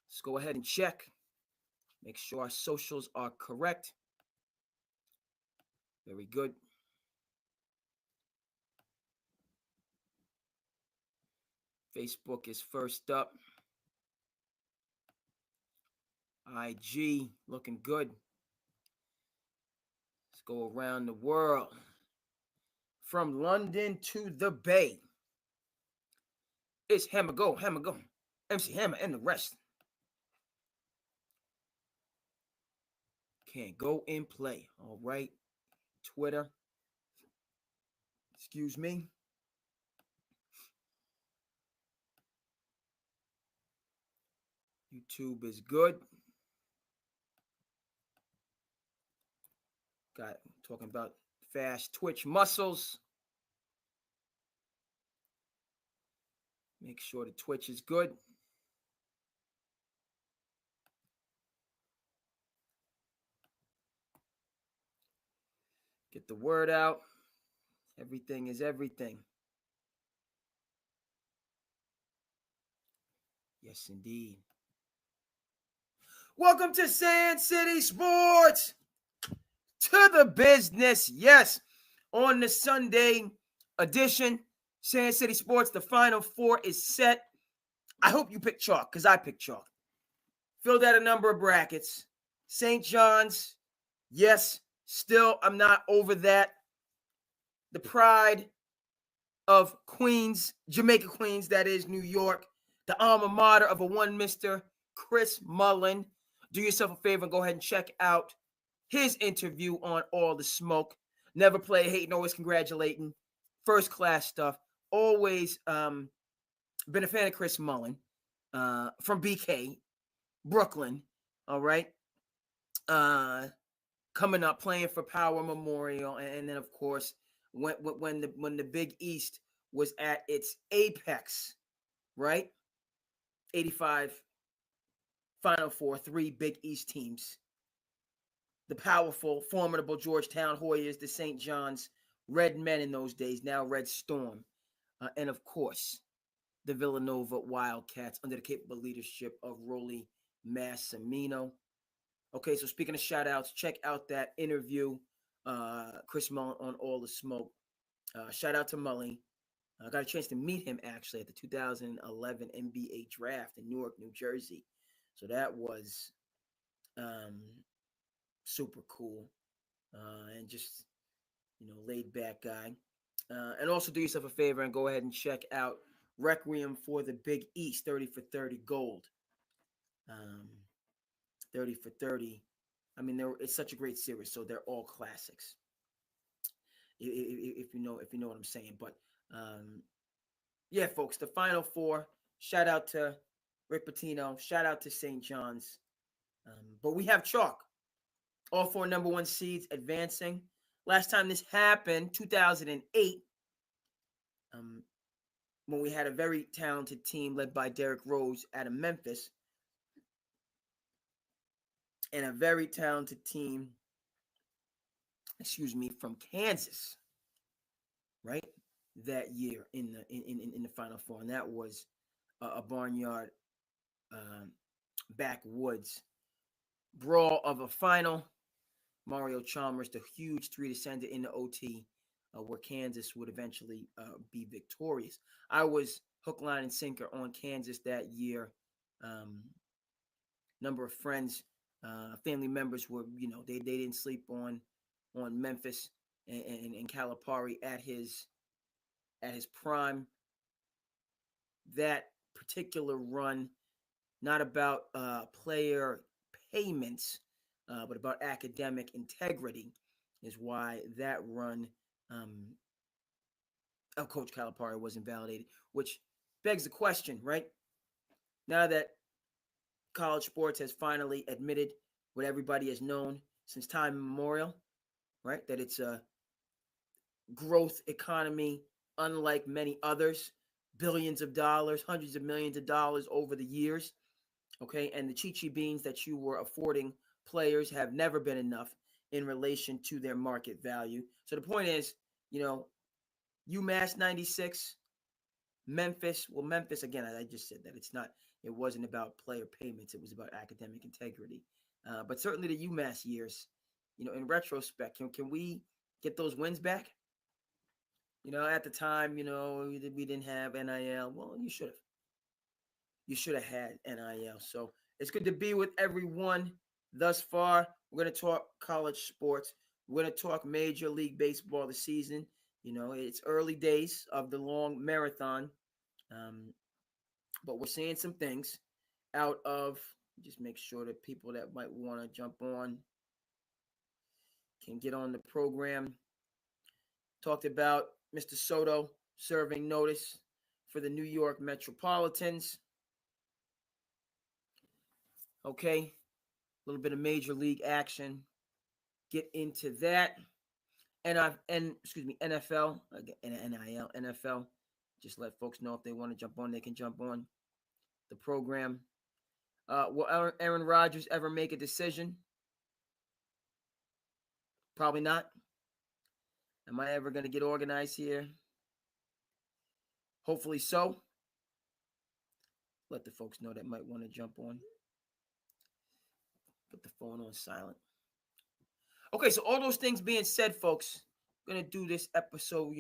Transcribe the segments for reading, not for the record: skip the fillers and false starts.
Let's go ahead and check. Make sure our socials are correct. Very good. Facebook is first up. IG looking good. Let's go around the world. From London to the Bay. It's Hammer Go, Hammer Go. MC Hammer and the rest. Can't go and play. All right. Twitter. Excuse me. YouTube is good. Got talking about fast twitch muscles. Make sure the Twitch is good. Get the word out. Everything is everything. Yes, indeed. Welcome to Sand City Sports. To the business. Yes, on the Sunday edition, Sand City Sports, the Final Four is set. I hope you pick chalk, because I picked chalk. Filled out a number of brackets. St. John's, yes, still, I'm not over that. The pride of Queens, Jamaica Queens, that is New York. The alma mater of a one Mr. Chris Mullin. Do yourself a favor and go ahead and check out his interview on All the Smoke. Never play hating, always congratulating. First class stuff. Always been a fan of Chris Mullin from BK, Brooklyn. All right. Coming up, playing for Power Memorial. And then, of course, when the Big East was at its apex, right? 85 Final Four, 3 Big East teams. The powerful, formidable Georgetown Hoyas, the St. John's Red Men in those days, now Red Storm. And, of course, the Villanova Wildcats under the capable leadership of Rolly Massimino. Okay, so speaking of shout-outs, check out that interview, Chris Mullin on All the Smoke. Shout out to Mully. I got a chance to meet him, actually, at the 2011 NBA Draft in Newark, New Jersey. So that was super cool and just, laid back guy. And also do yourself a favor and go ahead and check out Requiem for the Big East, 30 for 30 gold. 30 for 30. I mean, it's such a great series, so they're all classics. If you know what I'm saying. But yeah, folks, the Final Four. Shout out to Rick Pitino. Shout out to St. John's. But we have chalk. All 4 number 1 seeds advancing. Last time this happened, 2008, when we had a very talented team led by Derrick Rose out of Memphis, and a very talented team, from Kansas, right? That year in the Final Four, and that was a barnyard, backwoods brawl of a final. Mario Chalmers, the huge 3 to send it into OT, where Kansas would eventually be victorious. I was hook, line, and sinker on Kansas that year. Number of friends, family members were, they didn't sleep on Memphis and Calipari at his prime. That particular run, not about player payments, but about academic integrity, is why that run of Coach Calipari was invalidated, which begs the question, right? Now that college sports has finally admitted what everybody has known since time immemorial, right? That it's a growth economy unlike many others, billions of dollars, hundreds of millions of dollars over the years, okay? And the Chi-Chi beans that you were affording players have never been enough in relation to their market value. So the point is, UMass 96, Memphis, again, I just said that it wasn't about player payments, it was about academic integrity. But certainly the UMass years, in retrospect, can we get those wins back? At the time, we didn't have NIL. Well, you should have. You should have had NIL. So it's good to be with everyone thus far. We're going to talk college sports. We're going to talk Major League Baseball this season. It's early days of the long marathon, but we're seeing some things out of, just make sure that people that might want to jump on can get on the program. Talked about Mr. Soto serving notice for the New York Metropolitans. Okay, a little bit of major league action. Get into that. NFL, NIL, NFL. Just let folks know if they want to jump on, they can jump on the program. Will Aaron Rodgers ever make a decision? Probably not. Am I ever going to get organized here? Hopefully so. Let the folks know that might want to jump on. Put the phone on silent. Okay, so all those things being said, folks, we're going to do this episode.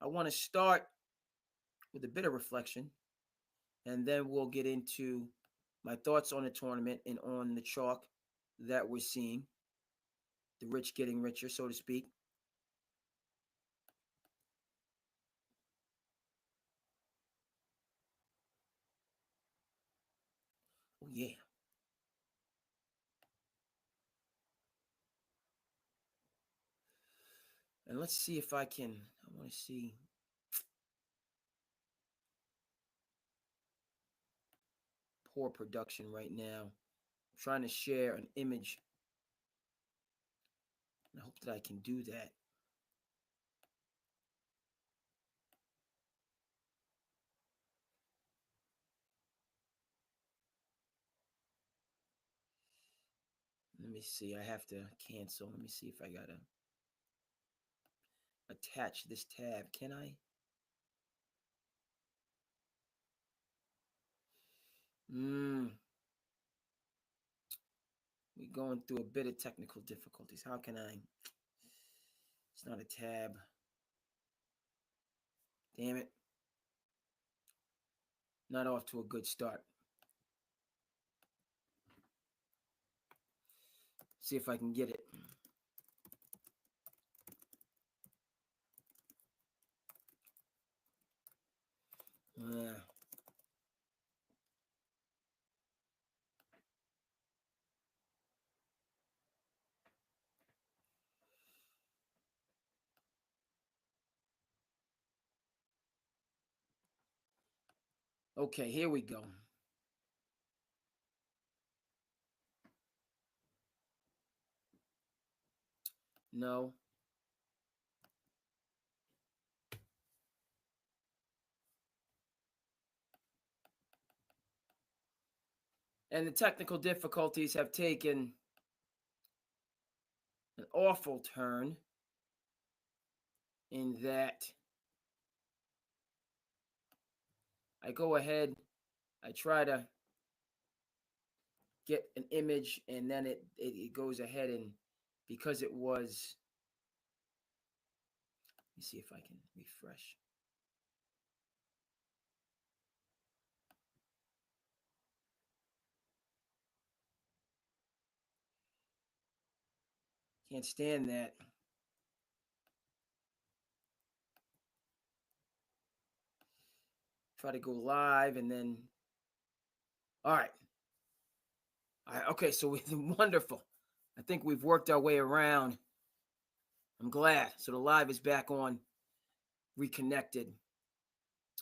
I want to start with a bit of reflection, and then we'll get into my thoughts on the tournament and on the chalk that we're seeing. The rich getting richer, so to speak. Oh, yeah. And let's see if I want to see. Poor production right now. I'm trying to share an image. I hope that I can do that. Let me see. I have to cancel. Let me see if I got to attach this tab. Can I? We're going through a bit of technical difficulties. How can I? It's not a tab. Damn it. Not off to a good start. See if I can get it. Okay, here we go. No. And the technical difficulties have taken an awful turn in that I go ahead, I try to get an image, and then it goes ahead, and because it was, let me see if I can refresh. Can't stand that. Try to go live, and then, all right. Okay, so we've wonderful. I think we've worked our way around. I'm glad. So the live is back on, reconnected.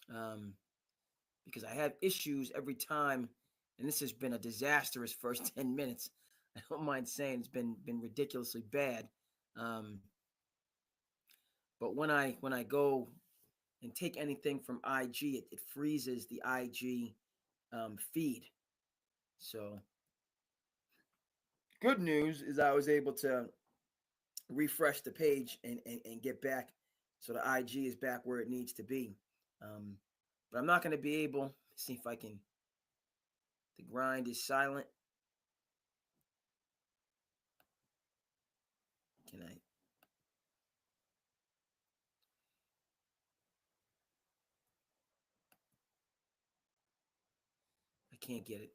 Because I have issues every time, and this has been a disastrous first 10 minutes. I don't mind saying it's been ridiculously bad. But when I go and take anything from IG, it freezes the IG feed. So good news is I was able to refresh the page and get back So the IG is back where it needs to be. But I'm not going to be able. See if I can. The grind is silent. Can I? I can't get it.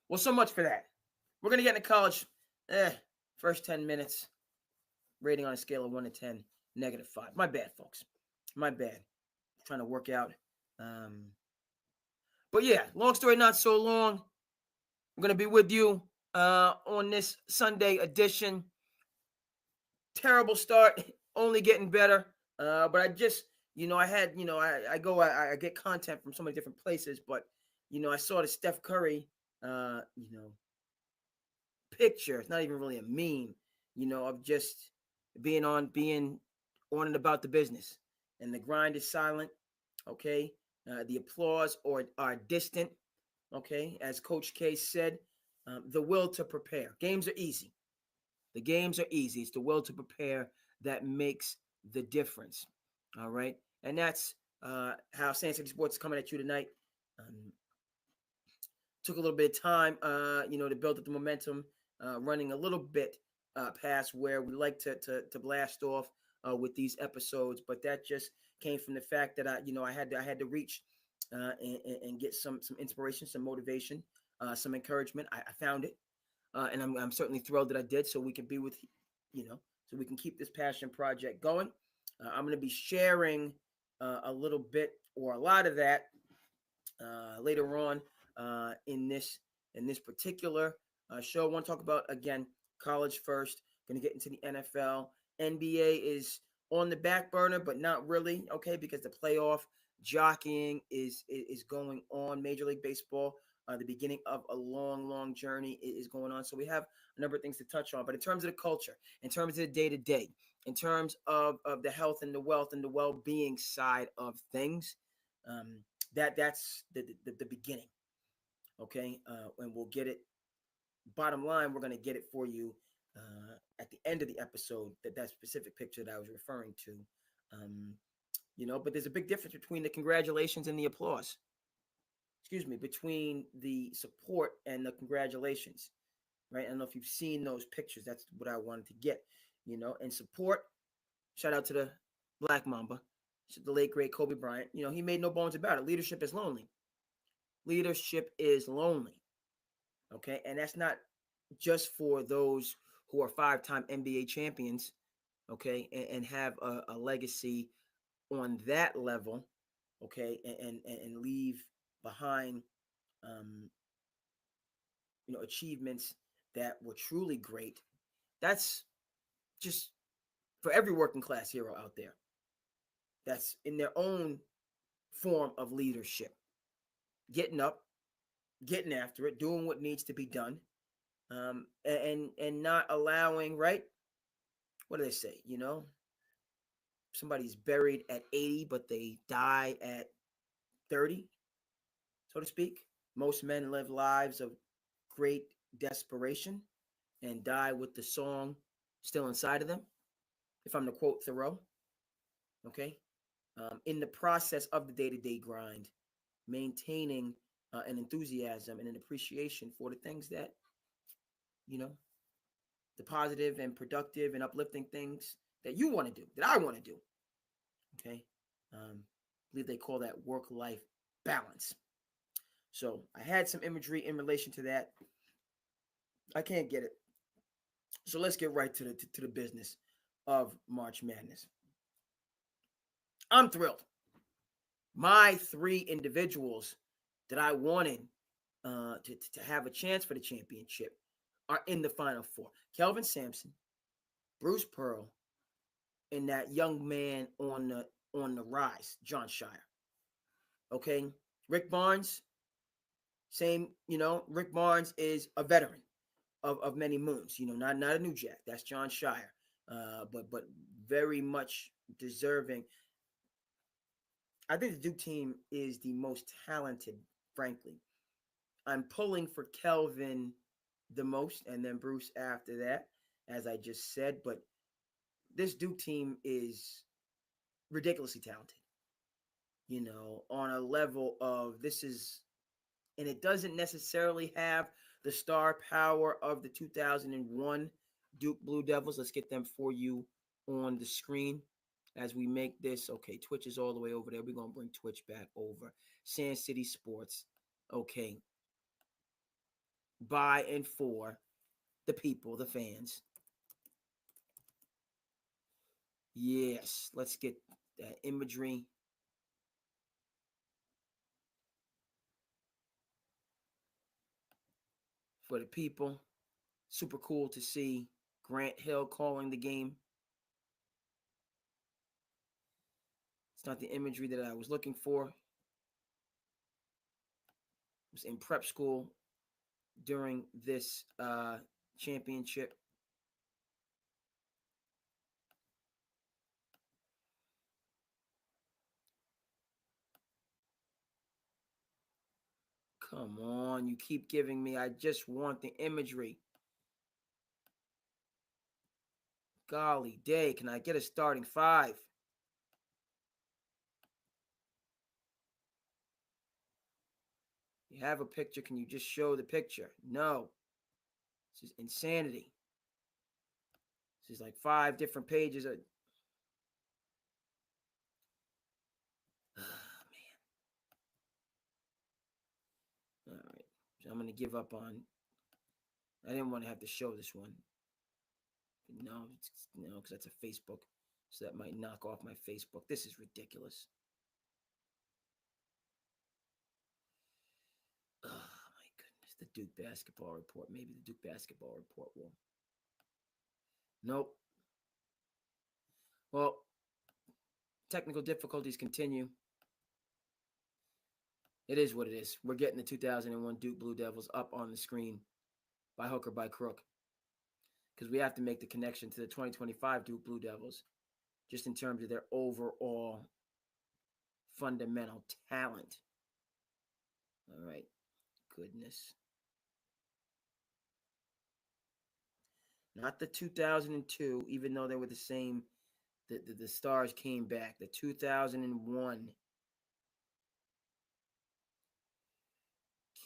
Well, so much for that. We're going to get into college. First 10 minutes. Rating on a scale of 1 to 10, -5. My bad, folks. My bad. I'm trying to work out. But yeah, long story not so long. I'm going to be with you on this Sunday edition. Terrible start, only getting better. But I just, I had, I get content from so many different places, but, I saw the Steph Curry, picture. It's not even really a meme, of just being on and about the business. And the grind is silent, okay? The applause are distant, okay? As Coach K said, the will to prepare. Games are easy. The games are easy. It's the will to prepare that makes the difference, all right? And that's how Sand City Sports is coming at you tonight. Took a little bit of time, to build up the momentum, running a little bit past where we like to blast off with these episodes, but that just came from the fact that I had to reach and get some inspiration, some motivation, some encouragement. I found it, and I'm certainly thrilled that I did. So we can be with, so we can keep this passion project going. I'm going to be sharing a little bit or a lot of that later on in this particular show. I want to talk about, again, college first. Going to get into the NFL. NBA is on the back burner, but not really, okay, because the playoff jockeying is going on. Major League Baseball, the beginning of a long journey is going on. So we have a number of things to touch on. But in terms of the culture, in terms of the day-to-day, in terms of the health and the wealth and the well-being side of things, that's the beginning, okay? And we'll get it. Bottom line, we're going to get it for you at the end of the episode, that specific picture that I was referring to. But there's a big difference between the congratulations and the applause. Excuse me, between the support and the congratulations, right? I don't know if you've seen those pictures. That's what I wanted to get, and support. Shout out to the Black Mamba, the late, great Kobe Bryant. He made no bones about it. Leadership is lonely. Leadership is lonely, okay? And that's not just for those who are 5-time NBA champions, okay, and have a legacy on that level, okay, and leave behind, achievements that were truly great. That's just for every working class hero out there. That's in their own form of leadership, getting up, getting after it, doing what needs to be done, and not allowing, right? What do they say? Somebody's buried at 80, but they die at 30, so to speak. Most men live lives of great desperation and die with the song still inside of them, if I'm to quote Thoreau, okay? In the process of the day-to-day grind, maintaining an enthusiasm and an appreciation for the things that, the positive and productive and uplifting things that you want to do, that I want to do, okay? I believe they call that work-life balance. So I had some imagery in relation to that. I can't get it. So let's get right to the business of March Madness. I'm thrilled. My 3 individuals that I wanted to have a chance for the championship are in the Final Four. Kelvin Sampson, Bruce Pearl, and that young man on the rise, John Shire. Okay, Rick Barnes, same. Rick Barnes is a veteran of many moons. Not a new jack. That's John Shire, but very much deserving. I think the Duke team is the most talented, frankly. I'm pulling for Kelvin the most, and then Bruce after that. as I just said, but this Duke team is ridiculously talented. On a level of this is, and it doesn't necessarily have the star power of the 2001 Duke Blue Devils. Let's get them for you on the screen as we make this. Okay, Twitch is all the way over there. We're going to bring Twitch back over. Sand City Sports. Okay. By and for the people, the fans. Yes, let's get that imagery. For the people. Super cool to see Grant Hill calling the game. It's not the imagery that I was looking for. I was in prep school during this championship. Come on, you keep giving me. I just want the imagery. Golly day, can I get a starting five? You have a picture, can you just show the picture? No. This is insanity. This is like 5 different pages of... Man. All right. So I'm going to give up on... I didn't want to have to show this one. No, because that's a Facebook. So that might knock off my Facebook. This is ridiculous. Oh, my goodness. The Duke basketball report. Maybe the Duke basketball report will. Nope. Well, technical difficulties continue. It is what it is. We're getting the 2001 Duke Blue Devils up on the screen by hook or by crook, because we have to make the connection to the 2025 Duke Blue Devils just in terms of their overall fundamental talent. All right. Goodness. Not the 2002, even though they were the same. The stars came back. The 2001.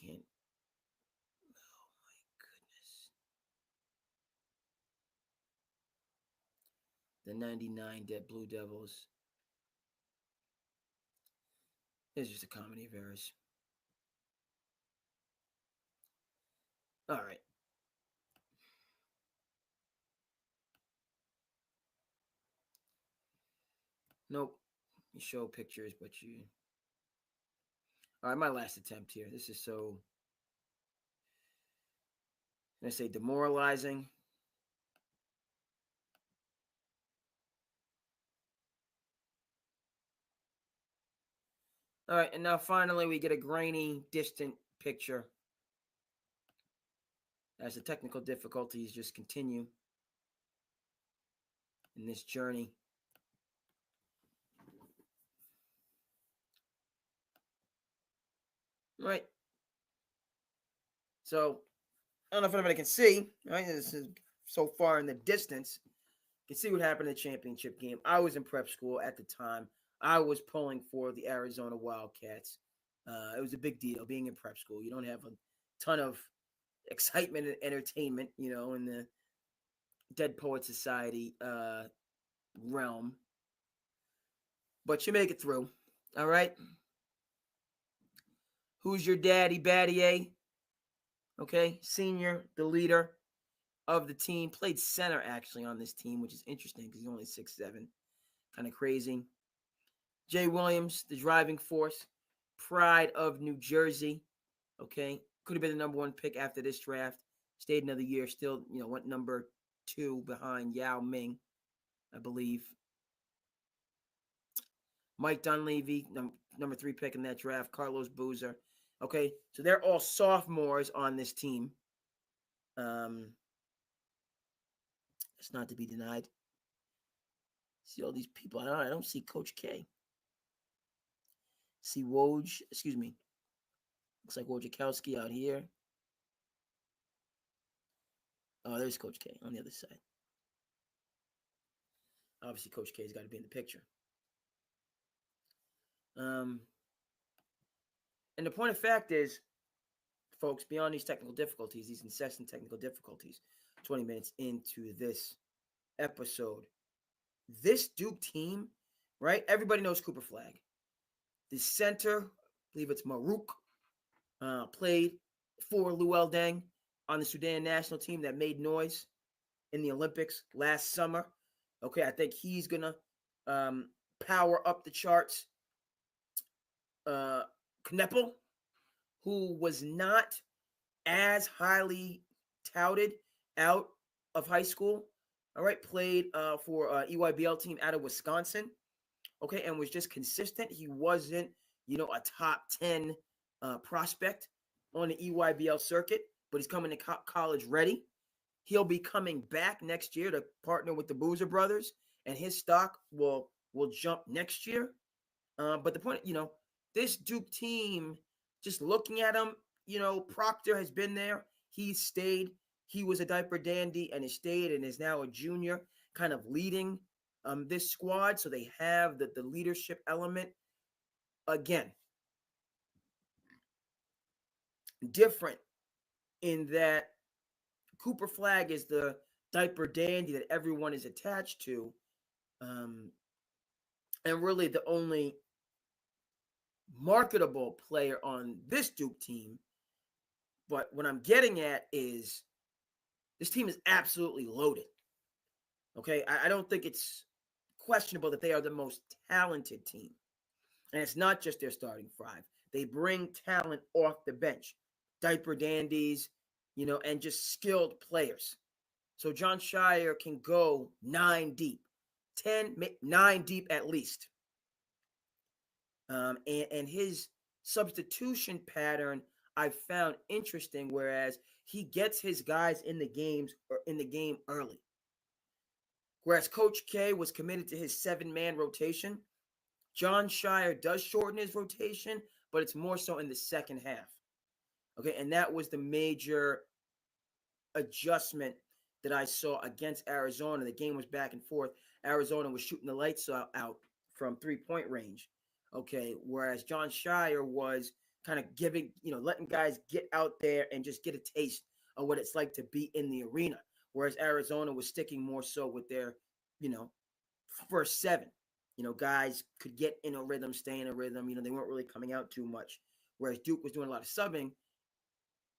Can't. Oh, my goodness. The 99 Dead Blue Devils. It's just a comedy of errors. All right. Nope. You show pictures, but you... All right, my last attempt here. This is so... I say demoralizing. All right, and now finally we get a grainy, distant picture as the technical difficulties just continue in this journey. Right. So, I don't know if anybody can see, right? This is so far in the distance. You can see what happened in the championship game. I was in prep school at the time. I was pulling for the Arizona Wildcats. It was a big deal being in prep school. You don't have a ton of excitement and entertainment, in the Dead Poet Society realm. But you make it through. All right. Who's your daddy, Battier? Okay. Senior, the leader of the team. Played center, actually, on this team, which is interesting because he's only 6'7". Kind of crazy. Jay Williams, the driving force. Pride of New Jersey. Okay. Could have been the number 1 pick after this draft. Stayed another year. Still, went number 2 behind Yao Ming, I believe. Mike Dunleavy, number 3 pick in that draft. Carlos Boozer. Okay, so they're all sophomores on this team. It's not to be denied. See all these people. I don't see Coach K. See Woj. Excuse me. Looks like Wojciechowski out here. Oh, there's Coach K on the other side. Obviously, Coach K's got to be in the picture. And the point of fact is, folks, beyond these technical difficulties, these incessant technical difficulties, 20 minutes into this episode, this Duke team, right? Everybody knows Cooper Flag. The center, I believe it's Maruk, played for Luol Deng on the Sudan national team that made noise in the Olympics last summer. Okay, I think he's going to power up the charts. Knepel, who was not as highly touted out of high school, all right, played for EYBL team out of Wisconsin, okay, and was just consistent. He wasn't, a top 10 prospect on the EYBL circuit, but he's coming to college ready. He'll be coming back next year to partner with the Boozer brothers, and his stock will jump next year. But the point, this Duke team, just looking at him, Proctor has been there. He stayed. He was a diaper dandy and he stayed and is now a junior, kind of leading this squad. So they have the leadership element. Again, different in that Cooper Flag is the diaper dandy that everyone is attached to. And really the only marketable player on this Duke team. But what I'm getting at is this team is absolutely loaded. Okay, I don't think it's questionable that they are the most talented team. And it's not just their starting five. They bring talent off the bench. Diaper dandies, and just skilled players. So John Shire can go 9 deep. 9 deep at least. And his substitution pattern I found interesting, whereas he gets his guys in the game early. Whereas Coach K was committed to his 7-man rotation, John Shire does shorten his rotation, but it's more so in the second half. Okay, and that was the major adjustment that I saw against Arizona. The game was back and forth. Arizona was shooting the lights out from 3-point range. Okay, whereas John Shire was kind of giving, letting guys get out there and just get a taste of what it's like to be in the arena. Whereas Arizona was sticking more so with their, first 7. Guys could get in a rhythm, stay in a rhythm. They weren't really coming out too much. Whereas Duke was doing a lot of subbing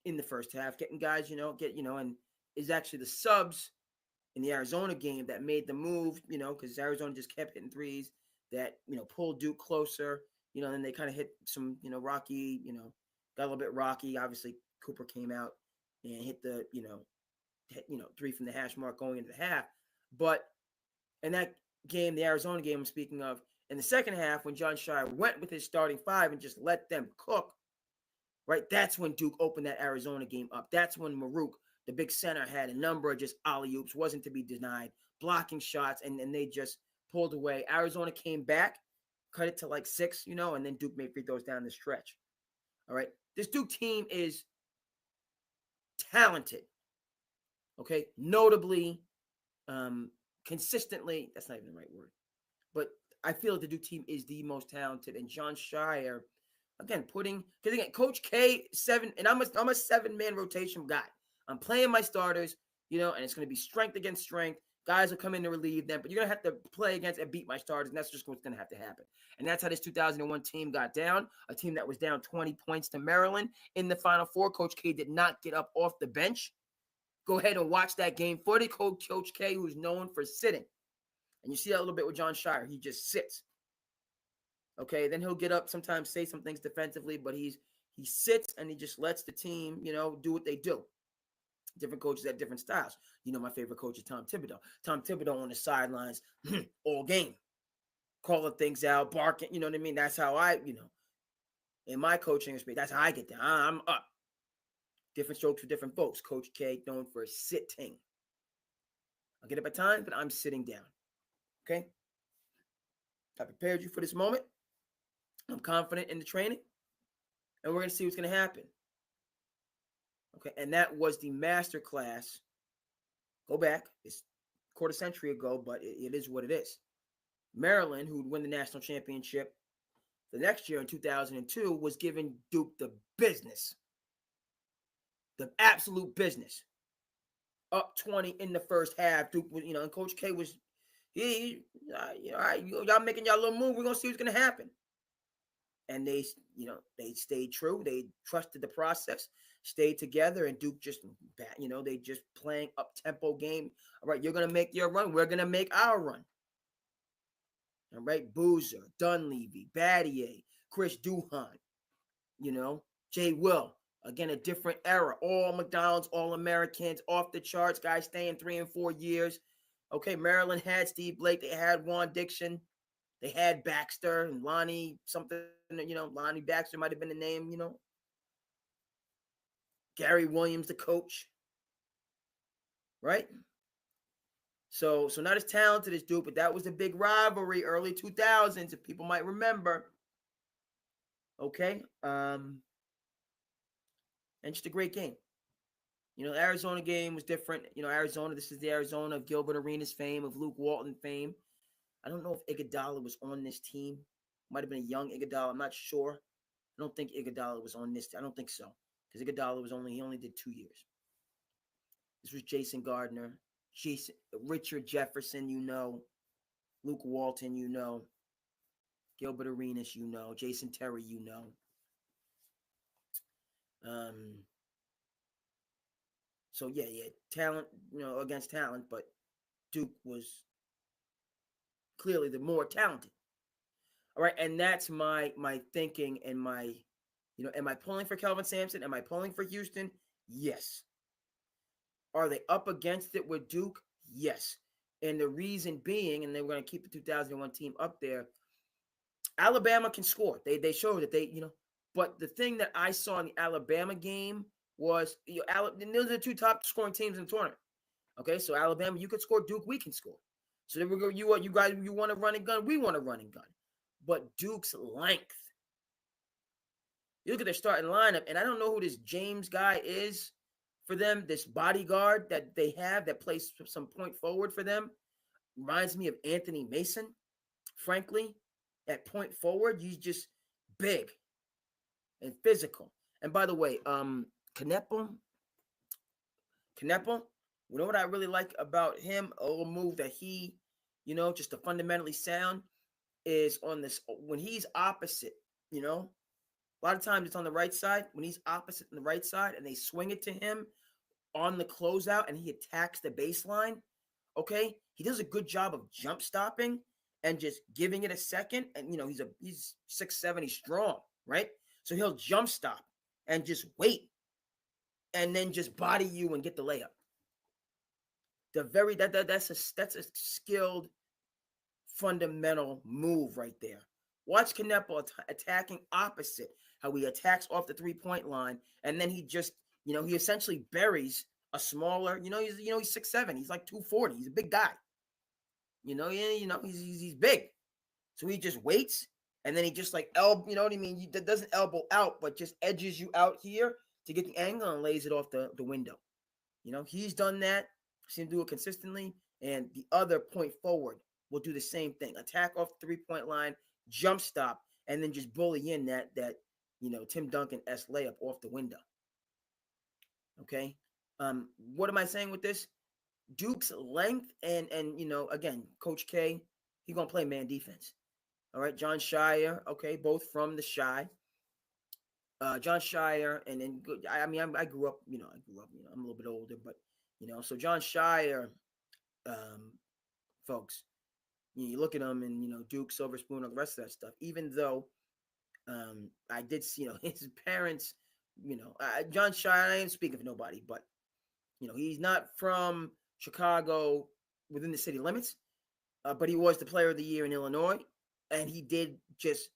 in the first half, getting guys, and is actually the subs in the Arizona game that made the move, because Arizona just kept hitting threes that, pulled Duke closer, then they kind of hit some, rocky, got a little bit rocky. Obviously, Cooper came out and hit the, hit, 3 from the hash mark going into the half. But in that game, the Arizona game I'm speaking of, in the second half, when John Shire went with his starting 5 and just let them cook, right, that's when Duke opened that Arizona game up. That's when Maruk, the big center, had a number of just alley-oops, wasn't to be denied, blocking shots, and they just pulled away. Arizona came back, cut it to like 6, and then Duke made free throws down the stretch. All right, this Duke team is talented, okay, notably, consistently, that's not even the right word, but I feel like the Duke team is the most talented, and John Shire, again, because again, Coach K, 7, and I'm a 7-man rotation guy. I'm playing my starters, and it's going to be strength against strength. Guys will come in to relieve them, but you're going to have to play against and beat my starters, and that's just what's going to have to happen. And that's how this 2001 team got down, a team that was down 20 points to Maryland in the Final Four. Coach K did not get up off the bench. Go ahead and watch that game footage. Coach K, who's known for sitting. And you see that a little bit with John Shire. He just sits. Okay, then he'll get up, sometimes say some things defensively, but he sits and he just lets the team, do what they do. Different coaches have different styles. My favorite coach is Tom Thibodeau. Tom Thibodeau on the sidelines all game, calling things out, barking. You know what I mean? That's how I, in my coaching experience, that's how I get down. I'm up. Different strokes for different folks. Coach K known for sitting. I'll get up at times, but I'm sitting down. Okay? I prepared you for this moment. I'm confident in the training. And we're going to see what's going to happen. Okay, and that was the master class. Go back. It's quarter century ago, but it is what it is. Maryland, who would win the national championship the next year in 2002, was giving Duke the business, the absolute business. Up 20 in the first half. Duke was, and Coach K was, all right, y'all making y'all little move. We're gonna see what's gonna happen. And they stayed true. They trusted the process, stayed together, and Duke just, they just playing up tempo game. All right, you're gonna make your run. We're gonna make our run. All right, Boozer, Dunleavy, Battier, Chris Duhon, Jay Will. Again, a different era. All McDonald's, all Americans, off the charts. Guys staying 3 and 4 years. Okay, Maryland had Steve Blake. They had Juan Dixon. They had Baxter and Lonnie something. Lonnie Baxter might have been the name. Gary Williams, the coach. Right? So not as talented as Duke, but that was a big rivalry early 2000s, if people might remember. Okay. And just a great game. The Arizona game was different. Arizona, this is the Arizona of Gilbert Arenas fame, of Luke Walton fame. I don't know if Iguodala was on this team. Might have been a young Iguodala. I'm not sure. I don't think Iguodala was on this. I don't think so. Because Iguodala he only did 2 years. This was Jason Gardner, Richard Jefferson, Luke Walton, Gilbert Arenas, Jason Terry, So yeah, talent, against talent, but Duke was clearly the more talented. All right, and that's my thinking and my, am I pulling for Kelvin Sampson? Am I pulling for Houston? Yes. Are they up against it with Duke? Yes. And the reason being, and they were going to keep the 2001 team up there, Alabama can score. They showed that they, but the thing that I saw in the Alabama game was, those are the 2 top scoring teams in the tournament. Okay, so Alabama, you could score. Duke, we can score. So then we go. You guys, you want to run and gun? We want to run and gun. But Duke's length. You look at their starting lineup, and I don't know who this James guy is for them. This bodyguard that they have that plays some point forward for them reminds me of Anthony Mason. Frankly, at point forward, he's just big and physical. And by the way, Kneppel, you know what I really like about him? A little move that he, just to fundamentally sound is on this, when he's opposite, a lot of times it's on the right side. When he's opposite on the right side and they swing it to him on the closeout and he attacks the baseline, okay, he does a good job of jump stopping and just giving it a second. And, he's 6'7", he's strong, right? So he'll jump stop and just wait and then just body you and get the layup. That's a skilled fundamental move right there. Watch Kneppel attacking opposite, how he attacks off the 3-point line, and then he just, he essentially buries a smaller, he's 6'7", he's like 240, he's a big guy. He's big. So he just waits, and then he just like that doesn't elbow out, but just edges you out here to get the angle and lays it off the window. He's done that. Seen him do it consistently, and the other point forward will do the same thing. Attack off the 3-point line, jump stop, and then just bully in that Tim Duncan-esque layup off the window. Okay? What am I saying with this? Duke's length and again, Coach K, he's going to play man defense. All right, John Shire, okay, both from the Chi. John Shire, and then I grew up, I'm a little bit older, but so John Shire, folks, you look at him and Duke, Silver Spoon, all the rest of that stuff. Even though I did see, his parents, John Shire, I ain't speaking for nobody, but he's not from Chicago within the city limits, but he was the Player of the Year in Illinois, and he did just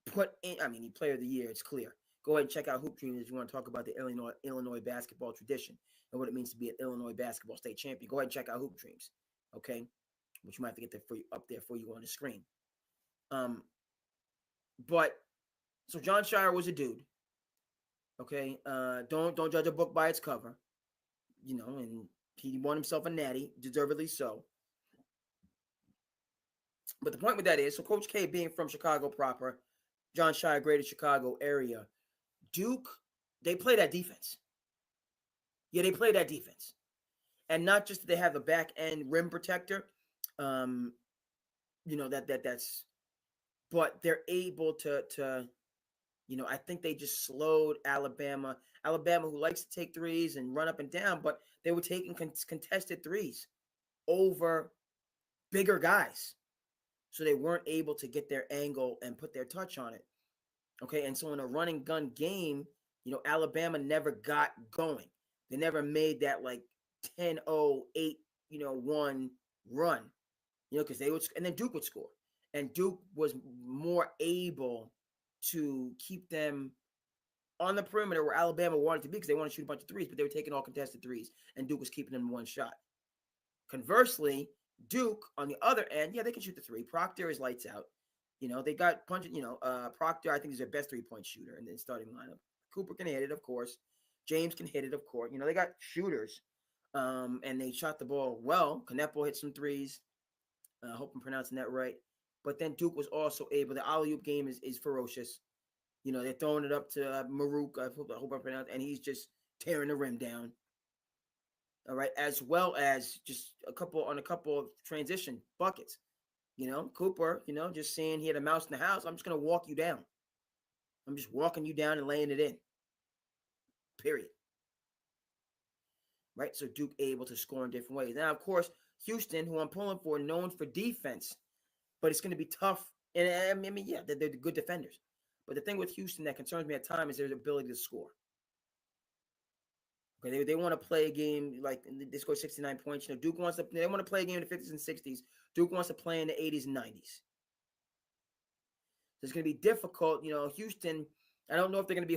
put in. He Player of the Year. It's clear. Go ahead and check out Hoop Dreams if you want to talk about the Illinois basketball tradition and what it means to be an Illinois basketball state champion. Go ahead and check out Hoop Dreams, okay? Which you might have to get there for you, up there for you on the screen. But so John Shire was a dude, okay? Don't judge a book by its cover, and he won himself a natty, deservedly so. But the point with that is, so Coach K being from Chicago proper, John Shire, greater Chicago area, Duke, they play that defense. Yeah, they play that defense. And not just that they have a back end rim protector, um, that's but they're able to I think they just slowed Alabama. Alabama, who likes to take threes and run up and down, but they were taking contested threes over bigger guys. So they weren't able to get their angle and put their touch on it. Okay. And so in a running gun game, Alabama never got going. They never made that like 10-0-8, 1 run, because they would, and then Duke would score. And Duke was more able to keep them on the perimeter where Alabama wanted to be because they wanted to shoot a bunch of threes, but they were taking all contested threes, and Duke was keeping them in one shot. Conversely, Duke on the other end, yeah, they can shoot the three. Proctor is lights out. They got punching. Proctor, I think, is their best 3-point shooter in the starting lineup. Cooper can hit it, of course. James can hit it, of course. They got shooters, and they shot the ball well. Canepo hit some threes. I hope I'm pronouncing that right. But then Duke was also able. The alley-oop game is ferocious. They're throwing it up to Maruk. I hope I pronounced, and he's just tearing the rim down. All right, as well as just a couple of transition buckets. Cooper, just saying he had a mouse in the house. I'm just gonna walk you down. I'm just walking you down and laying it in. Period. Right. So Duke able to score in different ways. Now, of course, Houston, who I'm pulling for, known for defense, but it's going to be tough. And I mean, yeah, they're good defenders. But the thing with Houston that concerns me at times is their ability to score. Okay, they want to play a game like they score 69 points. Duke wants to. They want to play a game in the 50s and 60s. Duke wants to play in the 80s and 90s. So it's going to be difficult. Houston. I don't know if they're going to be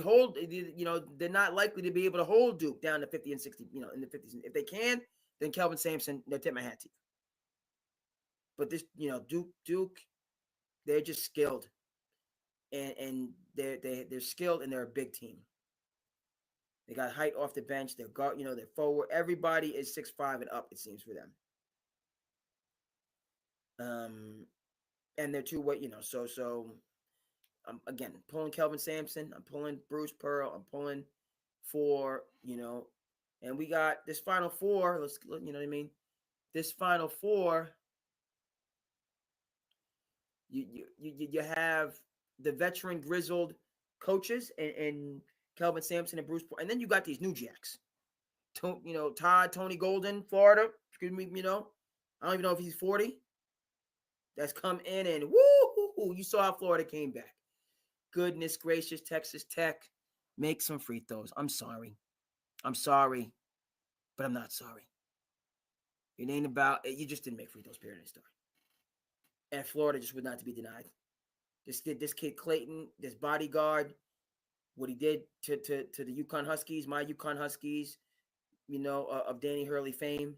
they're not likely to be able to hold Duke down to 50 and 60. In the 50s. If they can, then Kelvin Sampson. They'll tip my hat to you. But this, Duke, they're just skilled, and they're skilled, and they're a big team. They got height off the bench. They're guard, they're forward. Everybody is 6'5" and up. It seems for them. And they're two-way. So I'm again pulling Kelvin Sampson. I'm pulling Bruce Pearl. I'm pulling for and we got this Final Four. Let's what I mean. This Final Four. You have the veteran grizzled coaches and Kelvin Sampson and Bruce, and then you got these new jacks. Todd Tony Golden, Florida. Excuse me. I don't even know if he's 40. That's come in and woo! You saw how Florida came back. Goodness gracious, Texas Tech, make some free throws. I'm sorry, but I'm not sorry. It ain't about you. Just didn't make free throws. Period. Story. And Florida just would not to be denied. This kid Clayton, this bodyguard, what he did to the UConn Huskies, my UConn Huskies, of Danny Hurley fame,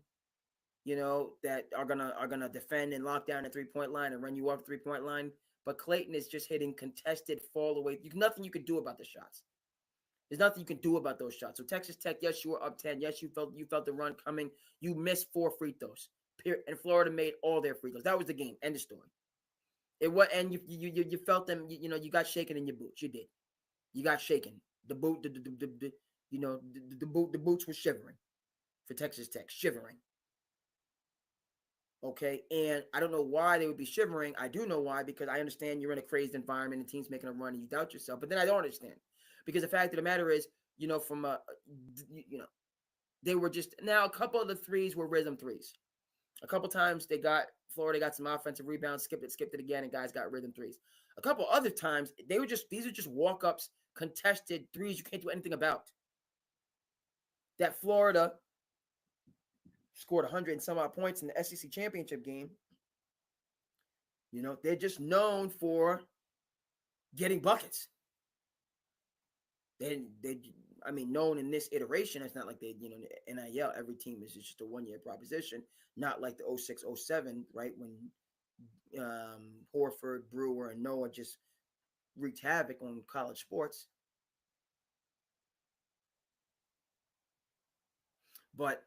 that are gonna defend and lock down the 3-point line and run you off the 3-point line. But Clayton is just hitting contested fall away. Nothing you can do about the shots. There's nothing you can do about those shots. So Texas Tech, yes, you were up 10. Yes, you felt the run coming. You missed 4 free throws. And Florida made all their free throws. That was the game. End of story. It was, and you felt them. You got shaken in your boots. You did. You got shaken. The boots were shivering for Texas Tech, shivering. Okay, and I don't know why they would be shivering. I do know why, because I understand you're in a crazed environment and the team's making a run and you doubt yourself. But then I don't understand, because the fact of the matter is, from they were just, now a couple of the threes were rhythm threes. A couple times Florida got some offensive rebounds, skipped it again, and guys got rhythm threes. A couple other times these are just walk-ups, contested threes you can't do anything about. That Florida scored 100 and some odd points in the SEC championship game. They're just known for getting buckets. Known in this iteration. It's not like they, NIL, every team is just a 1-year proposition. Not like the 06-07, right? When Horford, Brewer, and Noah just wreaked havoc on college sports. But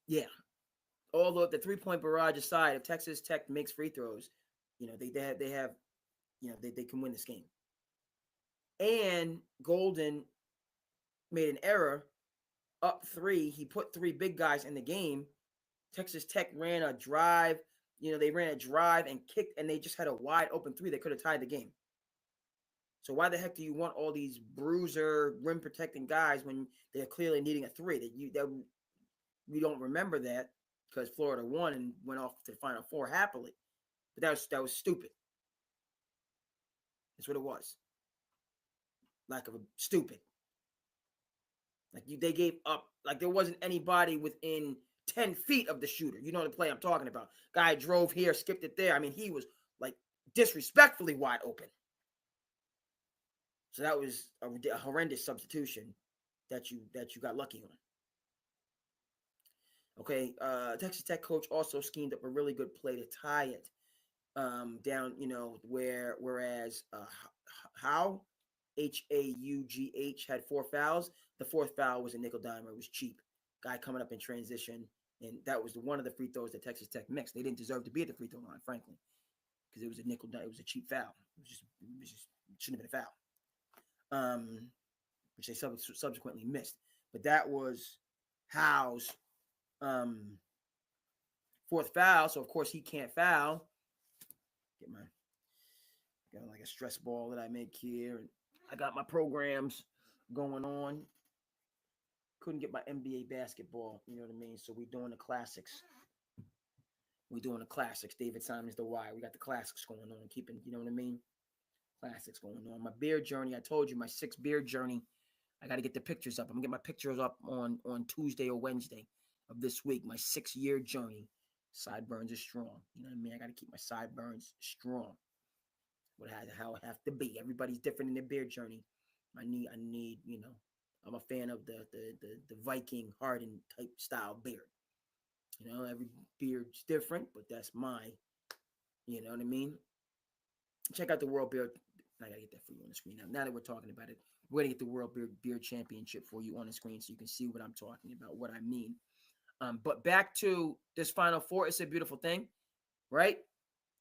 yeah, although the 3-point barrage aside, if Texas Tech makes free throws, they have they can win this game. And Golden made an error up 3. He put 3 big guys in the game. Texas Tech ran a drive. They ran a drive and kicked, and they just had a wide open 3 that could have tied the game. So why the heck do you want all these bruiser, rim protecting guys when they're clearly needing a 3? We don't remember that because Florida won and went off to the Final Four happily. But that was stupid. That's what it was. Lack of a stupid. Like they gave up. Like there wasn't anybody within 10 feet of the shooter. You know the play I'm talking about. Guy drove here, skipped it there. I mean, he was like disrespectfully wide open. So that was a horrendous substitution that you got lucky on. Okay, Texas Tech coach also schemed up a really good play to tie it down. Whereas How Haugh had 4 fouls. The 4th foul was a nickel dimer. It was cheap. Guy coming up in transition, and that was one of the free throws that Texas Tech mixed. They didn't deserve to be at the free throw line, frankly, because it was a nickel. It was a cheap foul. It shouldn't have been a foul. Which they subsequently missed. But that was How's 4th foul, so of course he can't foul. Got like a stress ball that I make here, and I got my programs going on. Couldn't get my NBA basketball, you know what I mean? So we're doing the classics. David Simon's The Why. We got the classics going on, keeping, you know what I mean? Classics going on. My beer journey, I told you, my 6th beer journey. I got to get the pictures up. I'm going to get my pictures up on Tuesday or Wednesday of this week. My 6-year journey. Sideburns are strong. You know what I mean? I got to keep my sideburns strong. How it have to be. Everybody's different in their beer journey. I need, I'm a fan of the Viking hardened type style beard. Every beard's different, but that's my, you know what I mean? Check out the World Beer. I got to get that for you on the screen now. Now that we're talking about it, we're going to get the World Beer Championship for you on the screen so you can see what I'm talking about, what I mean. But back to this Final Four, it's a beautiful thing, right?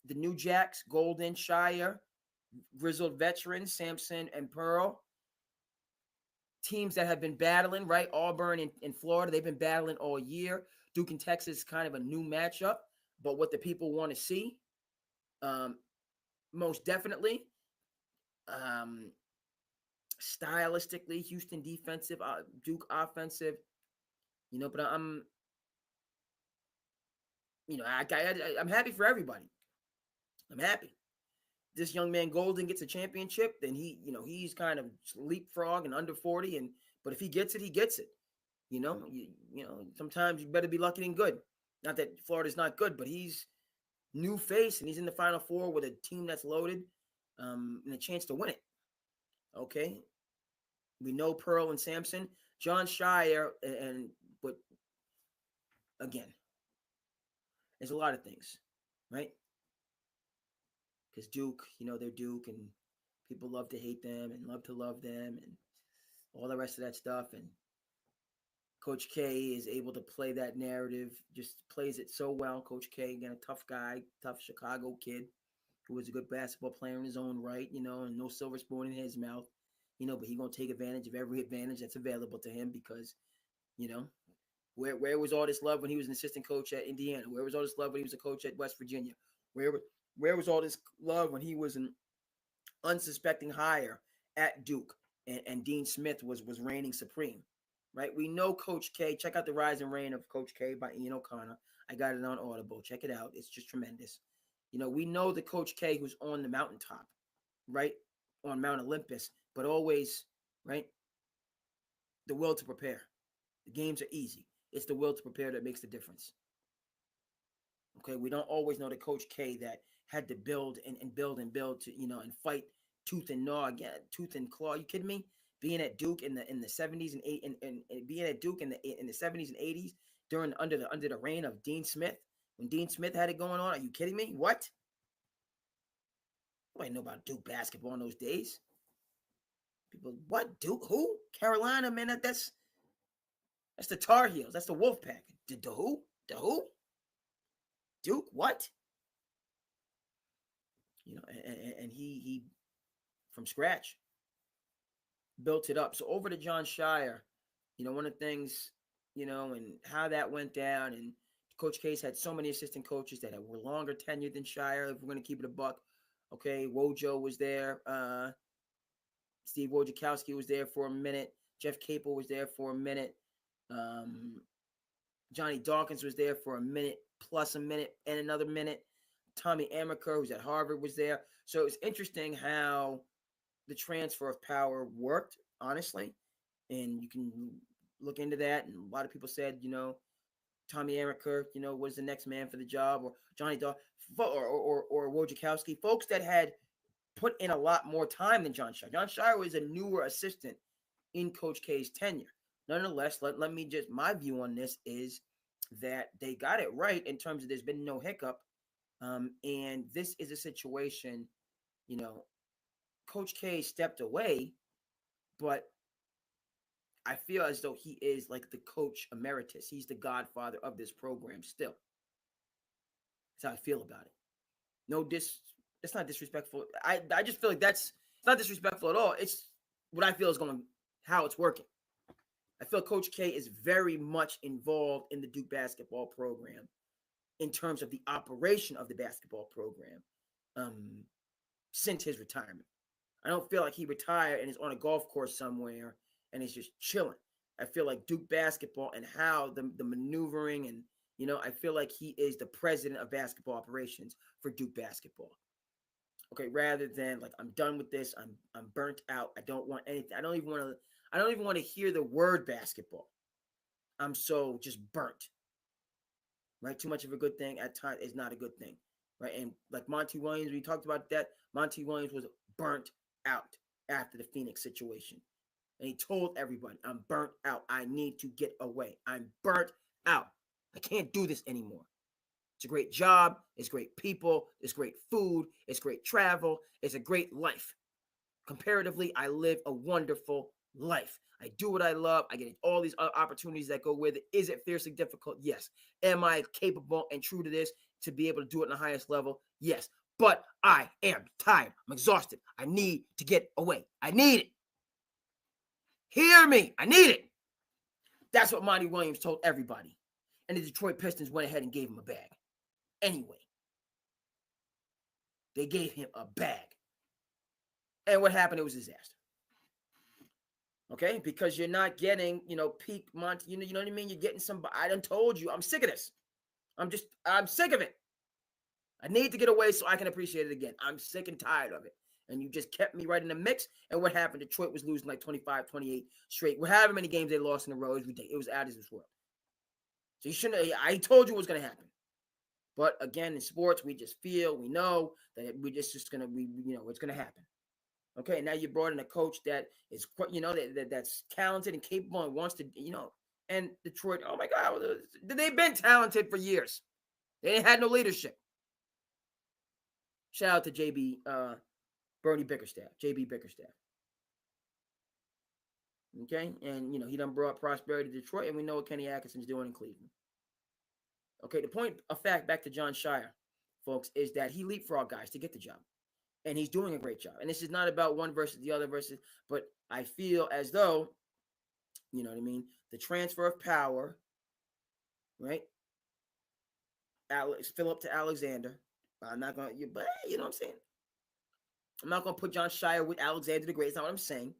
The New Jacks, Golden, Shire, grizzled veterans, Sampson and Pearl. Teams that have been battling, right? Auburn and Florida, they've been battling all year. Duke and Texas, kind of a new matchup, but what the people want to see, most definitely. Stylistically, Houston defensive, Duke offensive, but I'm happy for everybody. I'm happy. This young man Golden gets a championship, then he's kind of leapfrog and under 40, but if he gets it, he gets it. Sometimes you better be lucky than good. Not that Florida's not good, but he's new face and he's in the Final Four with a team that's loaded, and a chance to win it. Okay. We know Pearl and Sampson, John Shire, but again, there's a lot of things, right? Because Duke, they're Duke, and people love to hate them and love to love them and all the rest of that stuff. And Coach K is able to play that narrative, just plays it so well. Coach K, again, a tough guy, tough Chicago kid who was a good basketball player in his own right, and no silver spoon in his mouth, but he's going to take advantage of every advantage that's available to him because, where was all this love when he was an assistant coach at Indiana? Where was all this love when he was a coach at West Virginia? Where was all this love when he was an unsuspecting hire at Duke and Dean Smith was reigning supreme, right? We know Coach K. Check out The Rise and Reign of Coach K by Ian O'Connor. I got it on Audible. Check it out. It's just tremendous. We know the Coach K who's on the mountaintop, right? On Mount Olympus, but always, right? The will to prepare. The games are easy. It's the will to prepare that makes the difference. Okay, we don't always know the Coach K that had to build and build and build to, and fight tooth and naw again, tooth and claw. You kidding me? Being at Duke in the 70s and being at Duke in the 70s and 80s under the reign of Dean Smith, when Dean Smith had it going on. Are you kidding me? What? Nobody know about Duke basketball in those days. People, what? Duke? Who? Carolina, man. That's the Tar Heels. That's the Wolfpack. The who? The who? Duke, what? And he from scratch built it up. So over to John Shire, one of the things, and how that went down, and Coach Case had so many assistant coaches that were longer tenured than Shire, if we're going to keep it a buck. Okay, Wojo was there. Steve Wojciechowski was there for a minute. Jeff Capel was there for a minute. Johnny Dawkins was there for a minute, plus a minute, and another minute. Tommy Amaker, who's at Harvard, was there. So it was interesting how the transfer of power worked, honestly. And you can look into that. And a lot of people said, Tommy Amaker, was the next man for the job, or Johnny Dawkins, or Wojciechowski, folks that had put in a lot more time than John Shire. John Shire was a newer assistant in Coach K's tenure. Nonetheless, let me just, my view on this is that they got it right in terms of there's been no hiccup. And this is a situation, Coach K stepped away, but I feel as though he is like the coach emeritus. He's the godfather of this program still. That's how I feel about it. That's not disrespectful. I just feel like it's not disrespectful at all. It's what I feel is how it's working. I feel Coach K is very much involved in the Duke basketball program in terms of the operation of the basketball program since his retirement. I don't feel like he retired and is on a golf course somewhere and is just chilling. I feel like Duke basketball and how the maneuvering and, I feel like he is the president of basketball operations for Duke basketball. Okay, rather than like, I'm done with this. I'm burnt out. I don't want anything. I don't even want to hear the word basketball. I'm so just burnt. Right? Too much of a good thing at times is not a good thing. Right? And like Monty Williams, we talked about that. Monty Williams was burnt out after the Phoenix situation. And he told everybody, I'm burnt out. I need to get away. I'm burnt out. I can't do this anymore. It's a great job. It's great people. It's great food. It's great travel. It's a great life. Comparatively, I live a wonderful life. I do what I love. I get all these opportunities that go with it. Is it fiercely difficult? Yes. Am I capable and true to this to be able to do it on the highest level? Yes. But I am tired. I'm exhausted. I need to get away. I need it. Hear me. I need it. That's what Monty Williams told everybody. And the Detroit Pistons went ahead and gave him a bag. Anyway, they gave him a bag. And what happened? It was a disaster. Okay, because you're not getting, peak Monty. You know what I mean? You're getting somebody. I done told you, I'm sick of this. I'm sick of it. I need to get away so I can appreciate it again. I'm sick and tired of it. And you just kept me right in the mix. And what happened? Detroit was losing like 25, 28 straight. However many games they lost in a row, it was out of this world. So you shouldn't. I told you what was going to happen. But again, in sports, we know that it's going to happen. Okay, now you brought in a coach that is, that's talented and capable and wants to, and Detroit, oh my God, they've been talented for years. They ain't had no leadership. Shout out to Bernie Bickerstaff, JB Bickerstaff. Okay, and, he done brought prosperity to Detroit, and we know what Kenny Atkinson's doing in Cleveland. Okay, the point of fact, back to John Shire, folks, is that he leapfrogged guys to get the job. And he's doing a great job. And this is not about one versus the other but I feel as though, you know what I mean, the transfer of power, right? Philip to Alexander. I'm not going to, but you know what I'm saying? I'm not going to put John Shire with Alexander the Great. That's not what I'm saying.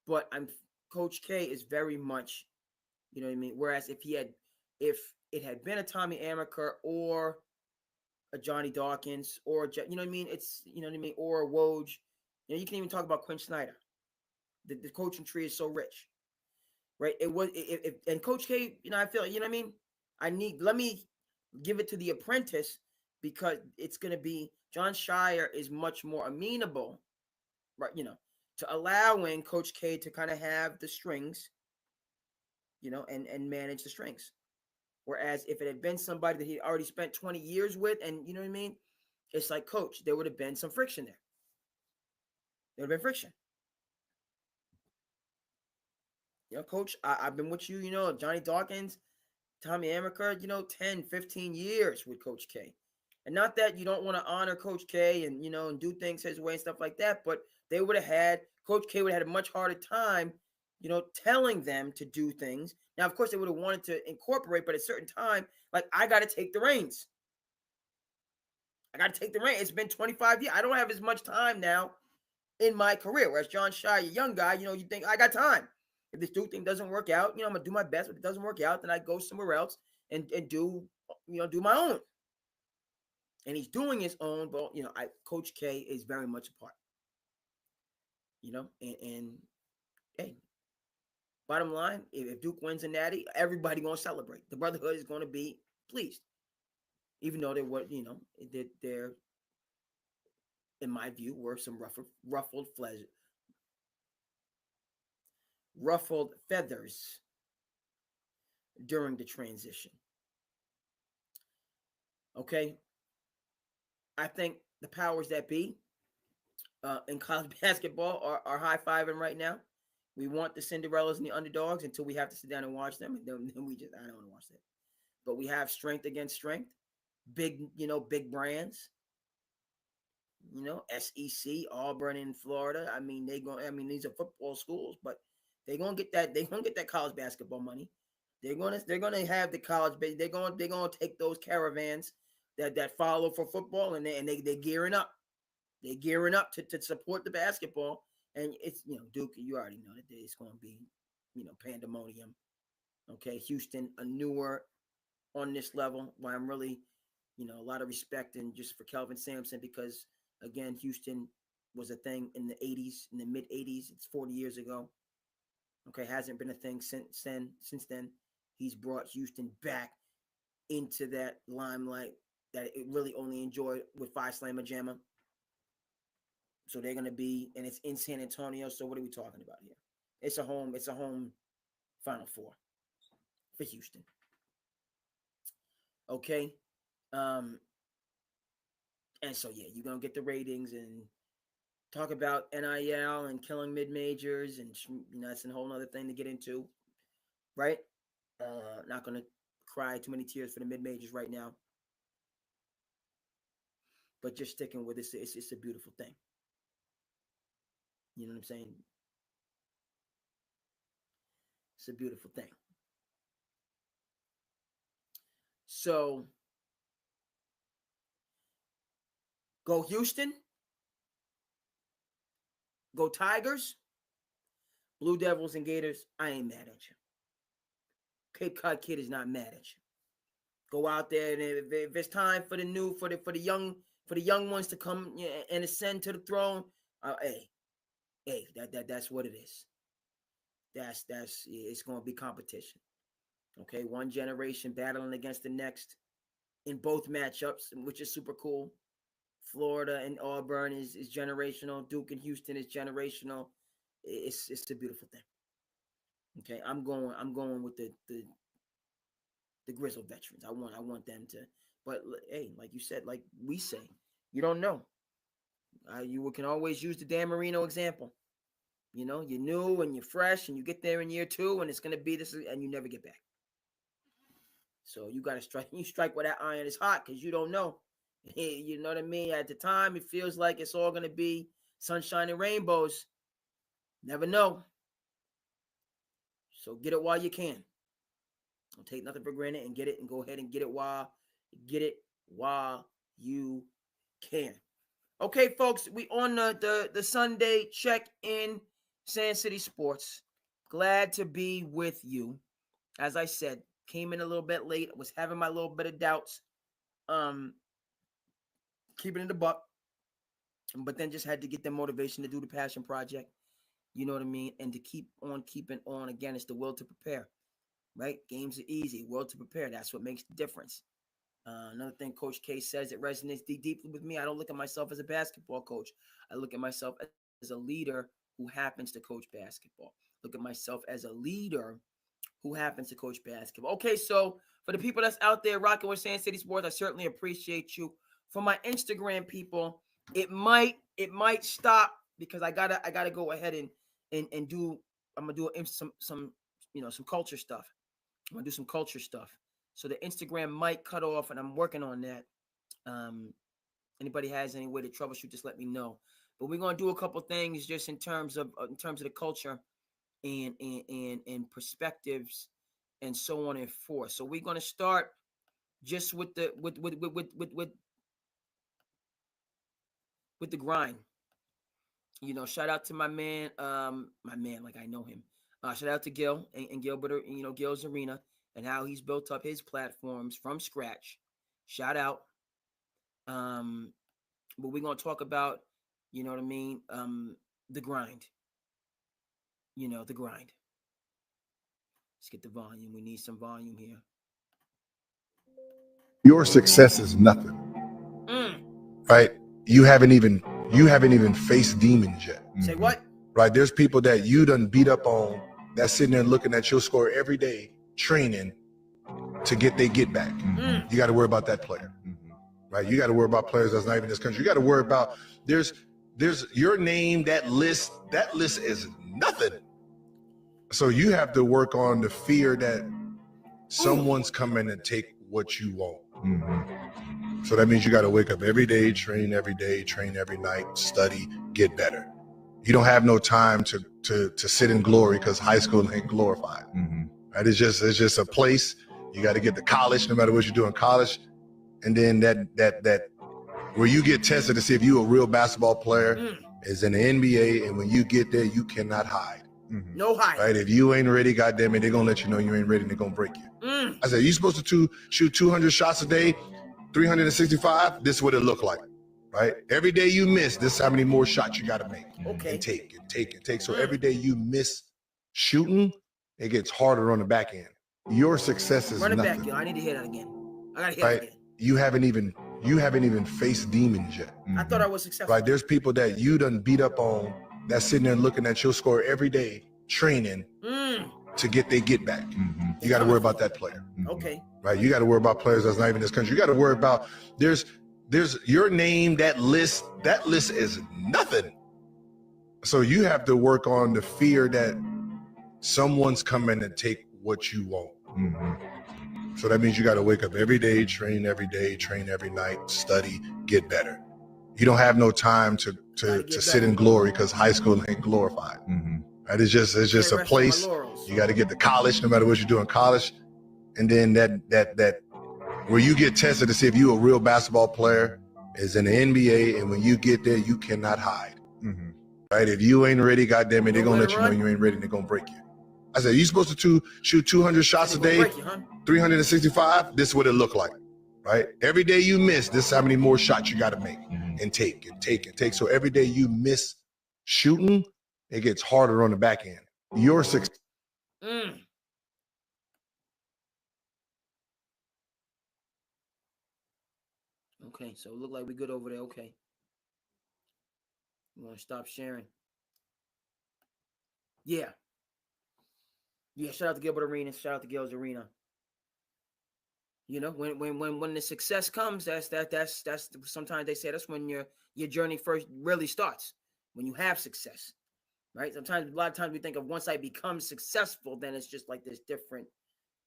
But Coach K is very much, you know what I mean? Whereas if it had been a Tommy Amaker or a Johnny Dawkins or, you know what I mean? It's, you know what I mean? Or a Woj. You can even talk about Quinn Snyder. The coaching tree is so rich, right? And Coach K, I feel, you know what I mean? Let me give it to the apprentice because it's going to be, John Shire is much more amenable, right? To allowing Coach K to kind of have the strings, and manage the strings. Whereas if it had been somebody that he already spent 20 years with, and you know what I mean? It's like, Coach, there would have been some friction there. There would have been friction. Coach, I've been with you, Johnny Dawkins. Tommy Amaker, 10, 15 years with Coach K. And not that you don't want to honor Coach K and, and do things his way and stuff like that, but they would have had, Coach K would have had a much harder time, telling them to do things. Now, of course, they would have wanted to incorporate, but at a certain time, like, I got to take the reins. I got to take the reins. It's been 25 years. I don't have as much time now in my career. Whereas John Shy, a young guy, you think, I got time. If this Duke thing doesn't work out, I'm going to do my best. If it doesn't work out, then I go somewhere else and do, do my own. And he's doing his own, but, Coach K is very much a part. And hey, bottom line, if Duke wins a natty, everybody going to celebrate. The brotherhood is going to be pleased. Even though there, in my view, were some ruffled feathers during the transition. Okay, I think the powers that be in college basketball are high-fiving right now. We want the Cinderellas and the underdogs until we have to sit down and watch them. And then I don't want to watch that. But we have strength against strength. Big brands. SEC, Auburn in Florida. I mean, these are football schools, but they're gonna get that college basketball money. They're gonna have the college base. They're gonna take those caravans that follow for football, and they're gearing up. They're gearing up to support the basketball. And it's, Duke, you already know that it's going to be, pandemonium. Okay, Houston, a newer on this level. Why I'm really, a lot of respect and just for Kelvin Sampson, because again, Houston was a thing in the 80s, in the mid 80s. It's 40 years ago. Okay, hasn't been a thing since then. He's brought Houston back into that limelight that it really only enjoyed with Phi Slamma Jamma. So they're going to be, and it's in San Antonio. So what are we talking about here? It's a home Final Four for Houston. Okay. And so, yeah, you're going to get the ratings and talk about NIL and killing mid-majors. And, that's a whole other thing to get into. Right? Not going to cry too many tears for the mid-majors right now. But just sticking with it, it's a beautiful thing. You know what I'm saying? It's a beautiful thing. So, go Houston. Go Tigers. Blue Devils and Gators, I ain't mad at you. Cape Cod Kid is not mad at you. Go out there, and if it's time for the young ones to come and ascend to the throne, that's what it is. That's it's going to be competition. Okay, one generation battling against the next in both matchups, which is super cool. Florida and Auburn is generational. Duke and Houston is generational. It's a beautiful thing. Okay, I'm going with the Grizzle veterans. I want them to. But hey, like you said, like we say, you don't know. You can always use the Dan Marino example. You're new and you're fresh, and you get there in year 2, and it's gonna be this, and you never get back. So you gotta strike. You strike where that iron is hot, because you don't know. You know what I mean? At the time, it feels like it's all gonna be sunshine and rainbows. Never know. So get it while you can. Don't take nothing for granted, and get it, and go ahead and get it while you can. Okay, folks, we on the Sunday check-in Sand City Sports. Glad to be with you. As I said, came in a little bit late. Was having my little bit of doubts. Keeping it a buck. But then just had to get the motivation to do the passion project. You know what I mean? And to keep on keeping on. Again, it's the will to prepare. Right? Games are easy. Will to prepare. That's what makes the difference. Another thing Coach K says that resonates deeply with me. I don't look at myself as a basketball coach. I look at myself as a leader who happens to coach basketball. Look at myself as a leader who happens to coach basketball. Okay, so for the people that's out there rocking with Sand City Sports, I certainly appreciate you. For my Instagram people, it might stop because I gotta go ahead and do. I'm gonna do some culture stuff. I'm gonna do some culture stuff. So the Instagram might cut off, and I'm working on that. Um, Anybody has any way to troubleshoot, just let me know. But we're gonna do a couple things just in terms of the culture and perspectives and so on and forth. So we're gonna start just with the grind. Shout out to my man, like I know him. Shout out to Gil and Gilbert, Gil's Arena and how he's built up his platforms from scratch. Shout out. Um, but we're gonna talk about, you know what I mean, the grind. The grind. Let's get the volume. We need some volume here. Your success is nothing, right? You haven't even faced demons yet. Say what? Right? There's people that you done beat up on that's sitting there looking at your score every day, training to get they get back. You got to worry about that player, right? You got to worry about players that's not even in this country. You got to worry about there's your name, that list is nothing. So you have to work on the fear that someone's coming and take what you want. So that means you got to wake up every day, train every night, study, get better. You don't have no time to sit in glory because high school ain't glorified. Right? It's just a place. You got to get to college, no matter what you do in college, and then that where you get tested to see if you a real basketball player is in the NBA, and when you get there, you cannot hide. No hide. Right? If you ain't ready, goddamn it, they're gonna let you know you ain't ready, and they're gonna break you. I said, you supposed to shoot 200 shots a day, 365. This is what it look like. Right? Every day you miss, this is how many more shots you got to make. Okay. And take. So every day you miss shooting, it gets harder on the back end. Your success is Run it nothing. back, yo. I need to hear that again. I gotta hear Right? that again. You haven't even faced demons yet. I thought I was successful. Right? There's people that you done beat up on that's sitting there looking at your score every day, training to get they get back. You got to worry about that player. Okay. Right? You got to worry about players that's not even in this country. You got to worry about there's your name, that list is nothing. So you have to work on the fear that someone's coming and take what you want. So that means you got to wake up every day, train every night, study, get better. You don't have no time to sit in glory because high school ain't glorified. Right? It's just a place. You got to get to college, no matter what you do in college, and then that where you get tested to see if you a real basketball player is in the NBA, and when you get there, you cannot hide. Right? If you ain't ready, goddamn it, they're gonna let you know you ain't ready, and they're gonna break you. I said, you supposed to shoot 200 shots a day, 365. This is what it look like. Right? Every day you miss, this is how many more shots you got to make and take. So every day you miss shooting, it gets harder on the back end. Your success. Okay, so it look like we good over there. Okay. You want to stop sharing? Yeah. Shout out to Gilbert Arena. Shout out to Gil's Arena. When the success comes, that's sometimes they say that's when your journey first really starts. When you have success, right? A lot of times we think of once I become successful, then it's just like this different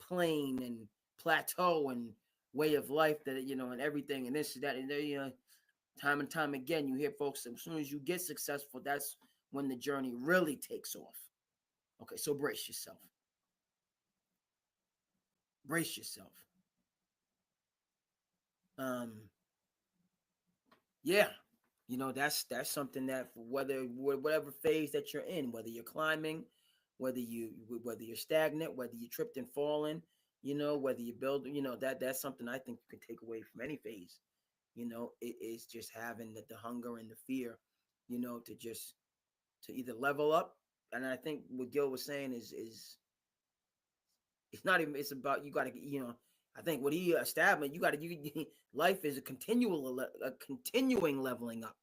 plane and plateau and way of life that and everything and this that and time and time again you hear folks, as soon as you get successful, that's when the journey really takes off. Okay, so brace yourself. Yeah, that's something that for whatever phase that you're in, whether you're climbing, whether you're stagnant, whether you tripped and fallen, whether you build, that's something I think you can take away from any phase. It is just having the hunger and the fear, to either level up. And I think what Gil was saying is it's not even, it's about, you got to, I think what he established, life is a continuing leveling up.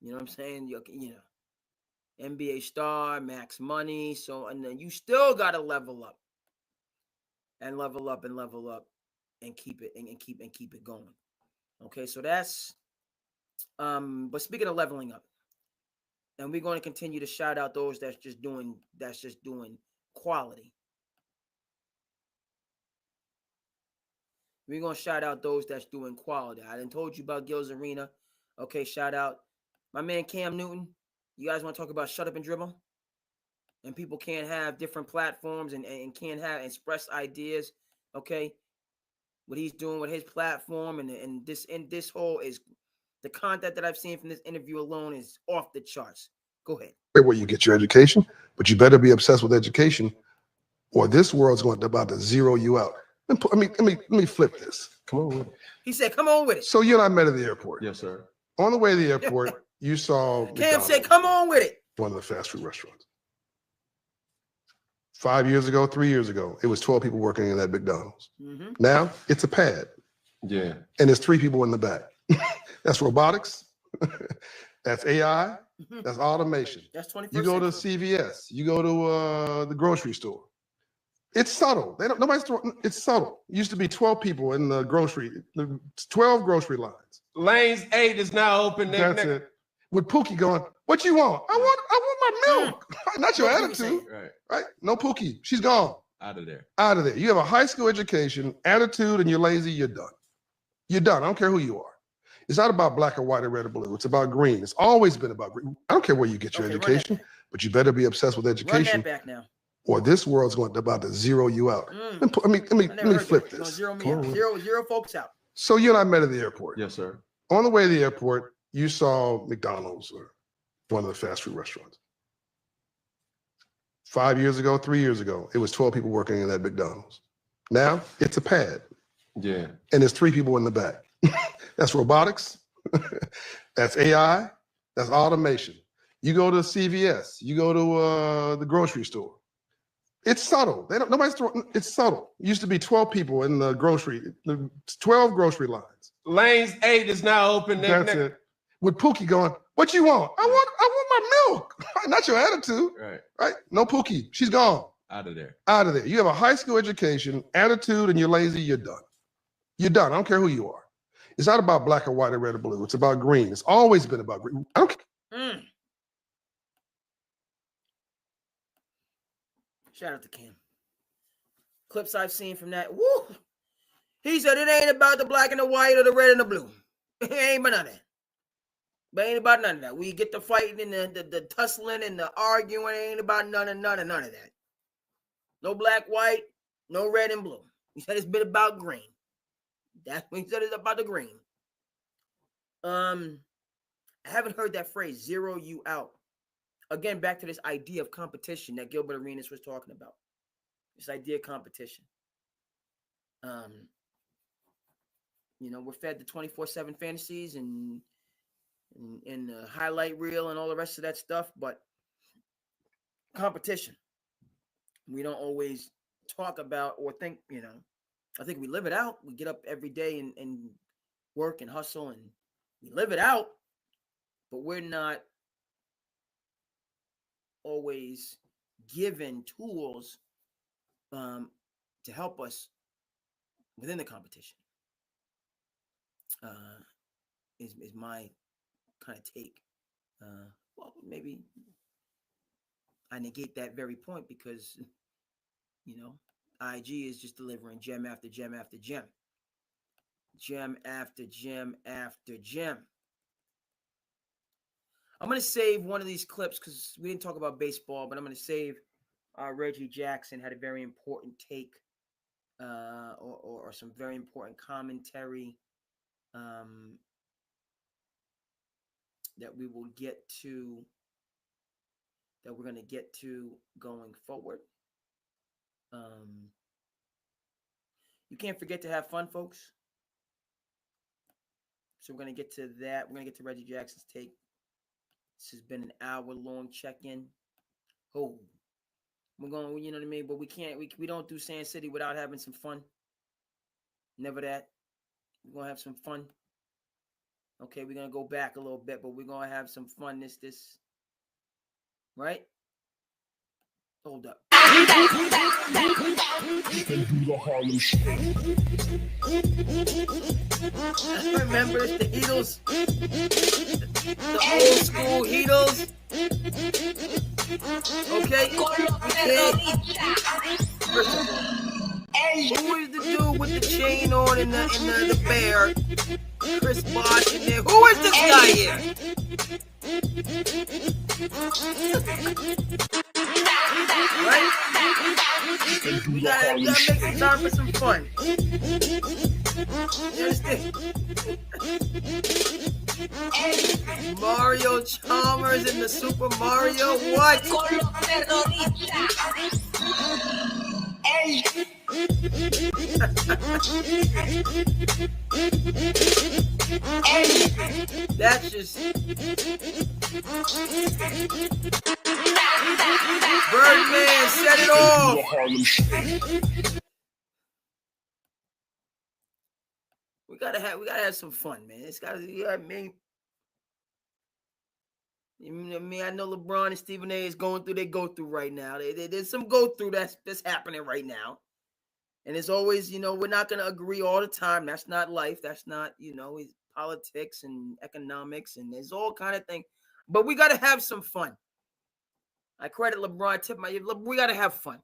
You know what I'm saying? NBA star, max money. So, and then you still got to level up and level up and level up and keep it and keep it going. Okay. So that's, but speaking of leveling up, and we're going to continue to shout out those that's just doing quality. We're going to shout out those that's doing quality. I done told you about Gil's Arena. Okay, shout out my man Cam Newton. You guys want to talk about shut up and dribble? And people can't have different platforms and can't have express ideas. Okay, what he's doing with his platform and this whole is the content that I've seen from this interview alone is off the charts. Go ahead. Where you get your education, but you better be obsessed with education, or this world's going to about to zero you out. Let me flip this. Come on with it. He said, "Come on with it." So you and I met at the airport. Yes, sir. On the way to the airport, you saw Cam said, "Come on with it." One of the fast food restaurants. 5 years ago, 3 years ago, it was 12 people working in that McDonald's. Mm-hmm. Now it's a pad. Yeah. And there's 3 people in the back. That's robotics. That's AI. That's automation. That's 21st You go to century. CVS. You go to the grocery store. It's subtle. It's subtle. It used to be 12 people in the 12 grocery lines. Lanes 8 is now open. That's it. With Pookie going, what you want? I want my milk. Not your What Pookie attitude. Right. Right? No Pookie. She's gone. Out of there. Out of there. You have a high school education, attitude, and you're lazy, you're done. You're done. I don't care who you are. It's not about black or white or red or blue. It's about green. It's always been about green. I don't care where you get your Okay, run education, that back. but you better be obsessed with Run education, that back now. or this world's going to about to zero you out. Mm. Let I me never heard flip that. You're gonna this. zero me Come out. on. Zero folks out. So you and I met at the airport. Yes, sir. On the way to the airport, you saw McDonald's or one of the fast food restaurants. 5 years ago, 3 years ago, it was 12 people working in that McDonald's. Now it's a pad. Yeah. And there's 3 people in the back. That's robotics. That's AI. That's automation. You go to CVS. You go to the grocery store. It's subtle. It's subtle. It used to be 12 people in the 12 grocery lines. Lanes 8 is now open. That's it. With Pookie going, what you want? I want my milk. Not your attitude. Right. Right? No Pookie. She's gone. Out of there. Out of there. You have a high school education, attitude, and you're lazy, you're done. You're done. I don't care who you are. It's not about black or white or red or blue. It's about green. It's always been about green. I don't care. Mm. Shout out to Cam. Clips I've seen from that. Woo! He said it ain't about the black and the white or the red and the blue. It ain't about none of that. But ain't about none of that. We get the fighting and the tussling and the arguing. It ain't about none of that. No black, white, no red and blue. He said it's been about green. That's what he said. It's about the green. I haven't heard that phrase, zero you out. Again, back to this idea of competition that Gilbert Arenas was talking about. This idea of competition. We're fed the 24/7 fantasies and the highlight reel and all the rest of that stuff, but competition. We don't always talk about or think, I think we live it out. We get up every day and work and hustle and we live it out, but we're not always given tools to help us within the competition. Is my kind of take. Well, maybe I negate that very point because, IG is just delivering gem after gem after gem. Gem after gem after gem. I'm going to save one of these clips because we didn't talk about baseball, but I'm going to save Reggie Jackson had a very important take or some very important commentary that we will get to, that we're going to get to going forward. You can't forget to have fun, folks. So we're going to get to that. We're going to get to Reggie Jackson's take. This has been an hour-long check-in. Oh, we're going, you know what I mean? But we don't do Sand City without having some fun. Never that. We're going to have some fun. Okay, we're going to go back a little bit, but we're going to have some fun this. Right? Hold up. Remember the Heatles? The old school Heatles? Okay? First of all, Who is the dude with the chain on and the bear? Chris Bosh in there. Who is this guy here? Right? We gotta make some time for some fun. You understand? Mario Chalmers in the Super Mario what? That's just Birdman, set it off. We gotta have some fun, man. It's gotta me. I mean, I know LeBron and Stephen A is going through their go-through right now. There's some go-through that's happening right now. And it's always, we're not going to agree all the time. That's not life. That's not, it's politics and economics and there's all kind of things. But we got to have some fun. I credit LeBron. We got to have fun.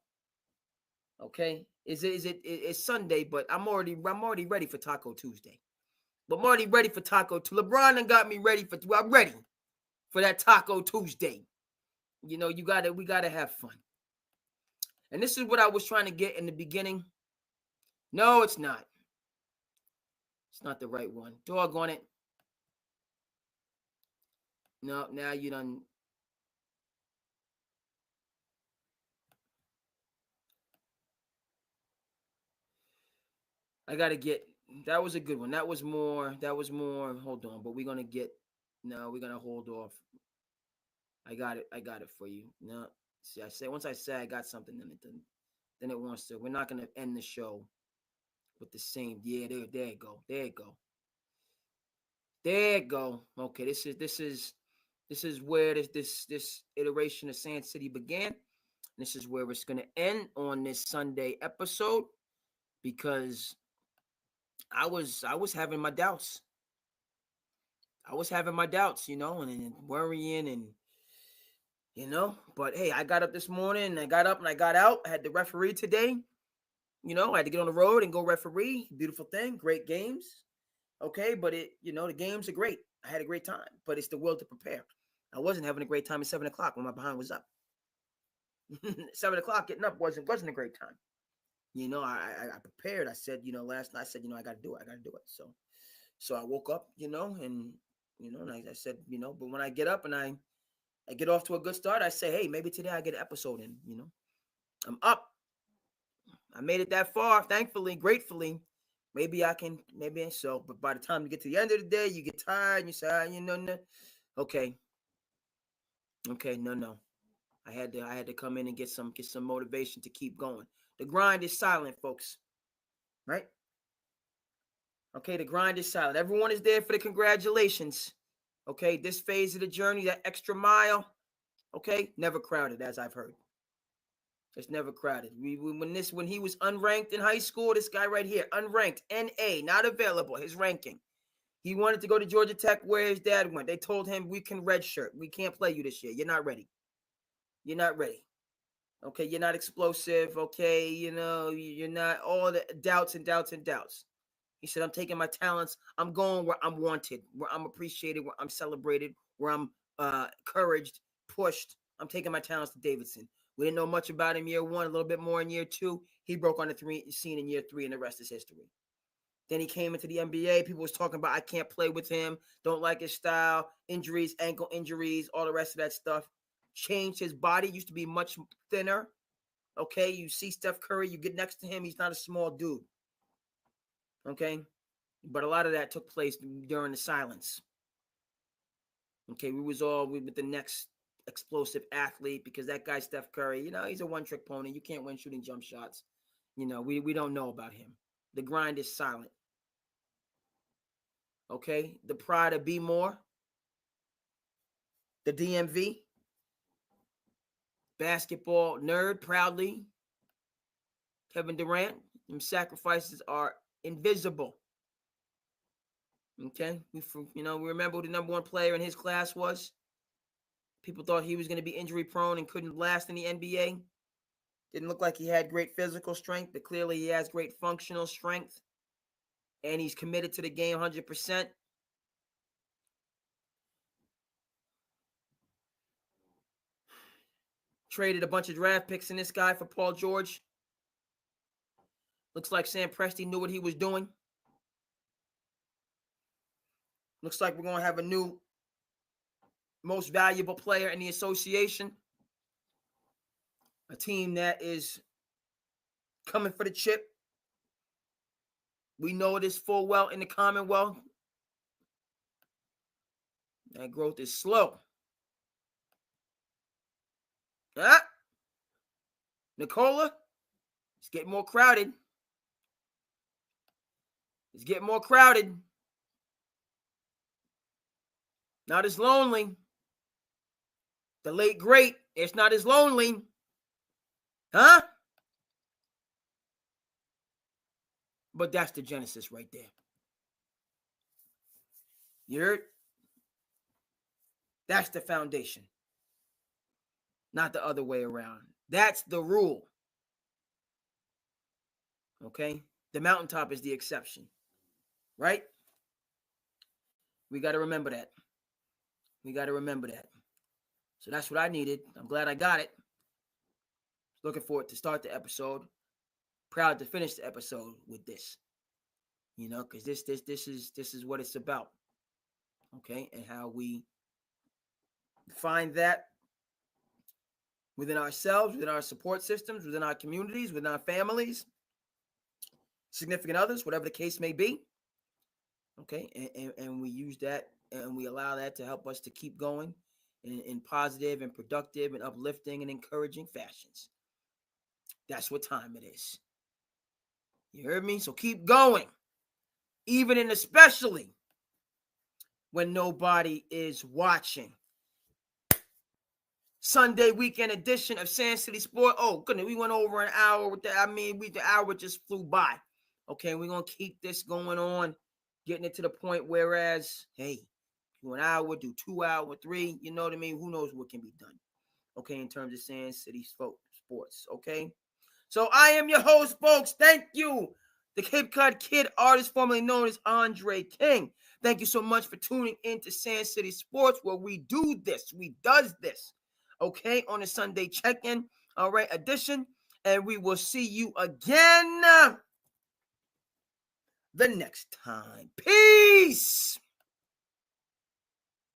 Okay? It's Sunday, but I'm already ready for Taco Tuesday. But I'm already ready for Taco Tuesday. LeBron done got me ready I'm ready for that Taco Tuesday. We got to have fun. And this is what I was trying to get in the beginning. No, it's not. It's not the right one. Doggone it. No, now you done. I got to get. That was a good one. That was more. Hold on. But we're going to get. No, we're going to hold off. I got it for you. No. See, once I say I got something, then it wants to. We're not going to end the show with the same. Yeah, there you go. There you go. Okay, this is where this iteration of Sand City began. This is where it's going to end on this Sunday episode because I was having my doubts. and worrying and but hey, I got up this morning and I got up and I got out. I had the referee today. I had to get on the road and go referee. Beautiful thing, great games. Okay, but the games are great. I had a great time, but it's the will to prepare. I wasn't having a great time at 7:00 when my behind was up. 7:00 getting up wasn't a great time. I prepared. I said, last night I said, I got to do it. So I woke up, and and I said, but when I get up and I get off to a good start, I say, hey, maybe today I get an episode in. I'm up. I made it that far, thankfully, gratefully. Maybe so. But by the time you get to the end of the day, you get tired and you say, no. Okay, no. I had to come in and get some motivation to keep going. The grind is silent, folks. Right? Okay, the grind is silent. Everyone is there for the congratulations. Okay, this phase of the journey, that extra mile, okay, never crowded, as I've heard. It's never crowded. When he was unranked in high school, this guy right here, unranked, NA, not available, his ranking. He wanted to go to Georgia Tech where his dad went. They told him, we can redshirt. We can't play you this year. You're not ready. Okay, you're not explosive. Okay, you're not all the doubts. He said, I'm taking my talents. I'm going where I'm wanted, where I'm appreciated, where I'm celebrated, where I'm encouraged, pushed. I'm taking my talents to Davidson. We didn't know much about him year one, a little bit more in year two. He broke on the scene in year three, and the rest is history. Then he came into the NBA. People was talking about, I can't play with him, don't like his style, injuries, ankle injuries, all the rest of that stuff. Changed his body, used to be much thinner. Okay, you see Steph Curry, you get next to him, he's not a small dude. Okay, but a lot of that took place during the silence. Okay, we was all with the next explosive athlete because that guy Steph Curry, he's a one-trick pony. You can't win shooting jump shots. We don't know about him. The grind is silent. Okay, the pride of Be More, the DMV, basketball nerd proudly, Kevin Durant. Them sacrifices are invisible. Okay, we remember who the number one player in his class was. People thought he was going to be injury prone and couldn't last in the NBA. Didn't look like he had great physical strength, but clearly he has great functional strength. And he's committed to the game 100%. Traded a bunch of draft picks in this guy for Paul George. Looks like Sam Presti knew what he was doing. Looks like we're going to have a new most valuable player in the association. A team that is coming for the chip. We know this full well in the Commonwealth. That growth is slow. Nicola, it's getting more crowded. It's getting more crowded. Not as lonely. The late great, it's not as lonely. Huh? But that's the genesis right there. You heard? That's the foundation. Not the other way around. That's the rule. Okay? The mountaintop is the exception. Right? We got to remember that. We got to remember that. So that's what I needed. I'm glad I got it. Looking forward to start the episode. Proud to finish the episode with this. You know, because this is what it's about. Okay? And how we find that within ourselves, within our support systems, within our communities, within our families, significant others, whatever the case may be. Okay, and we use that and we allow that to help us to keep going in positive and productive and uplifting and encouraging fashions. That's what time it is. You heard me? So keep going, even and especially when nobody is watching. Sunday weekend edition of Sand City Sport. Oh, goodness, we went over an hour with that. I mean, the hour just flew by. Okay, we're going to keep this going on, getting it to the point whereas, hey, do an hour, do 2 hours, 3, you know what I mean? Who knows what can be done, okay, in terms of Sand City Sports, okay? So I am your host, folks. Thank you, the Cape Cod Kid, artist formerly known as Andre King. Thank you so much for tuning into Sand City Sports, where we do this, we does this. Okay, on a Sunday check-in, all right, edition. And we will see you again the next time. Peace.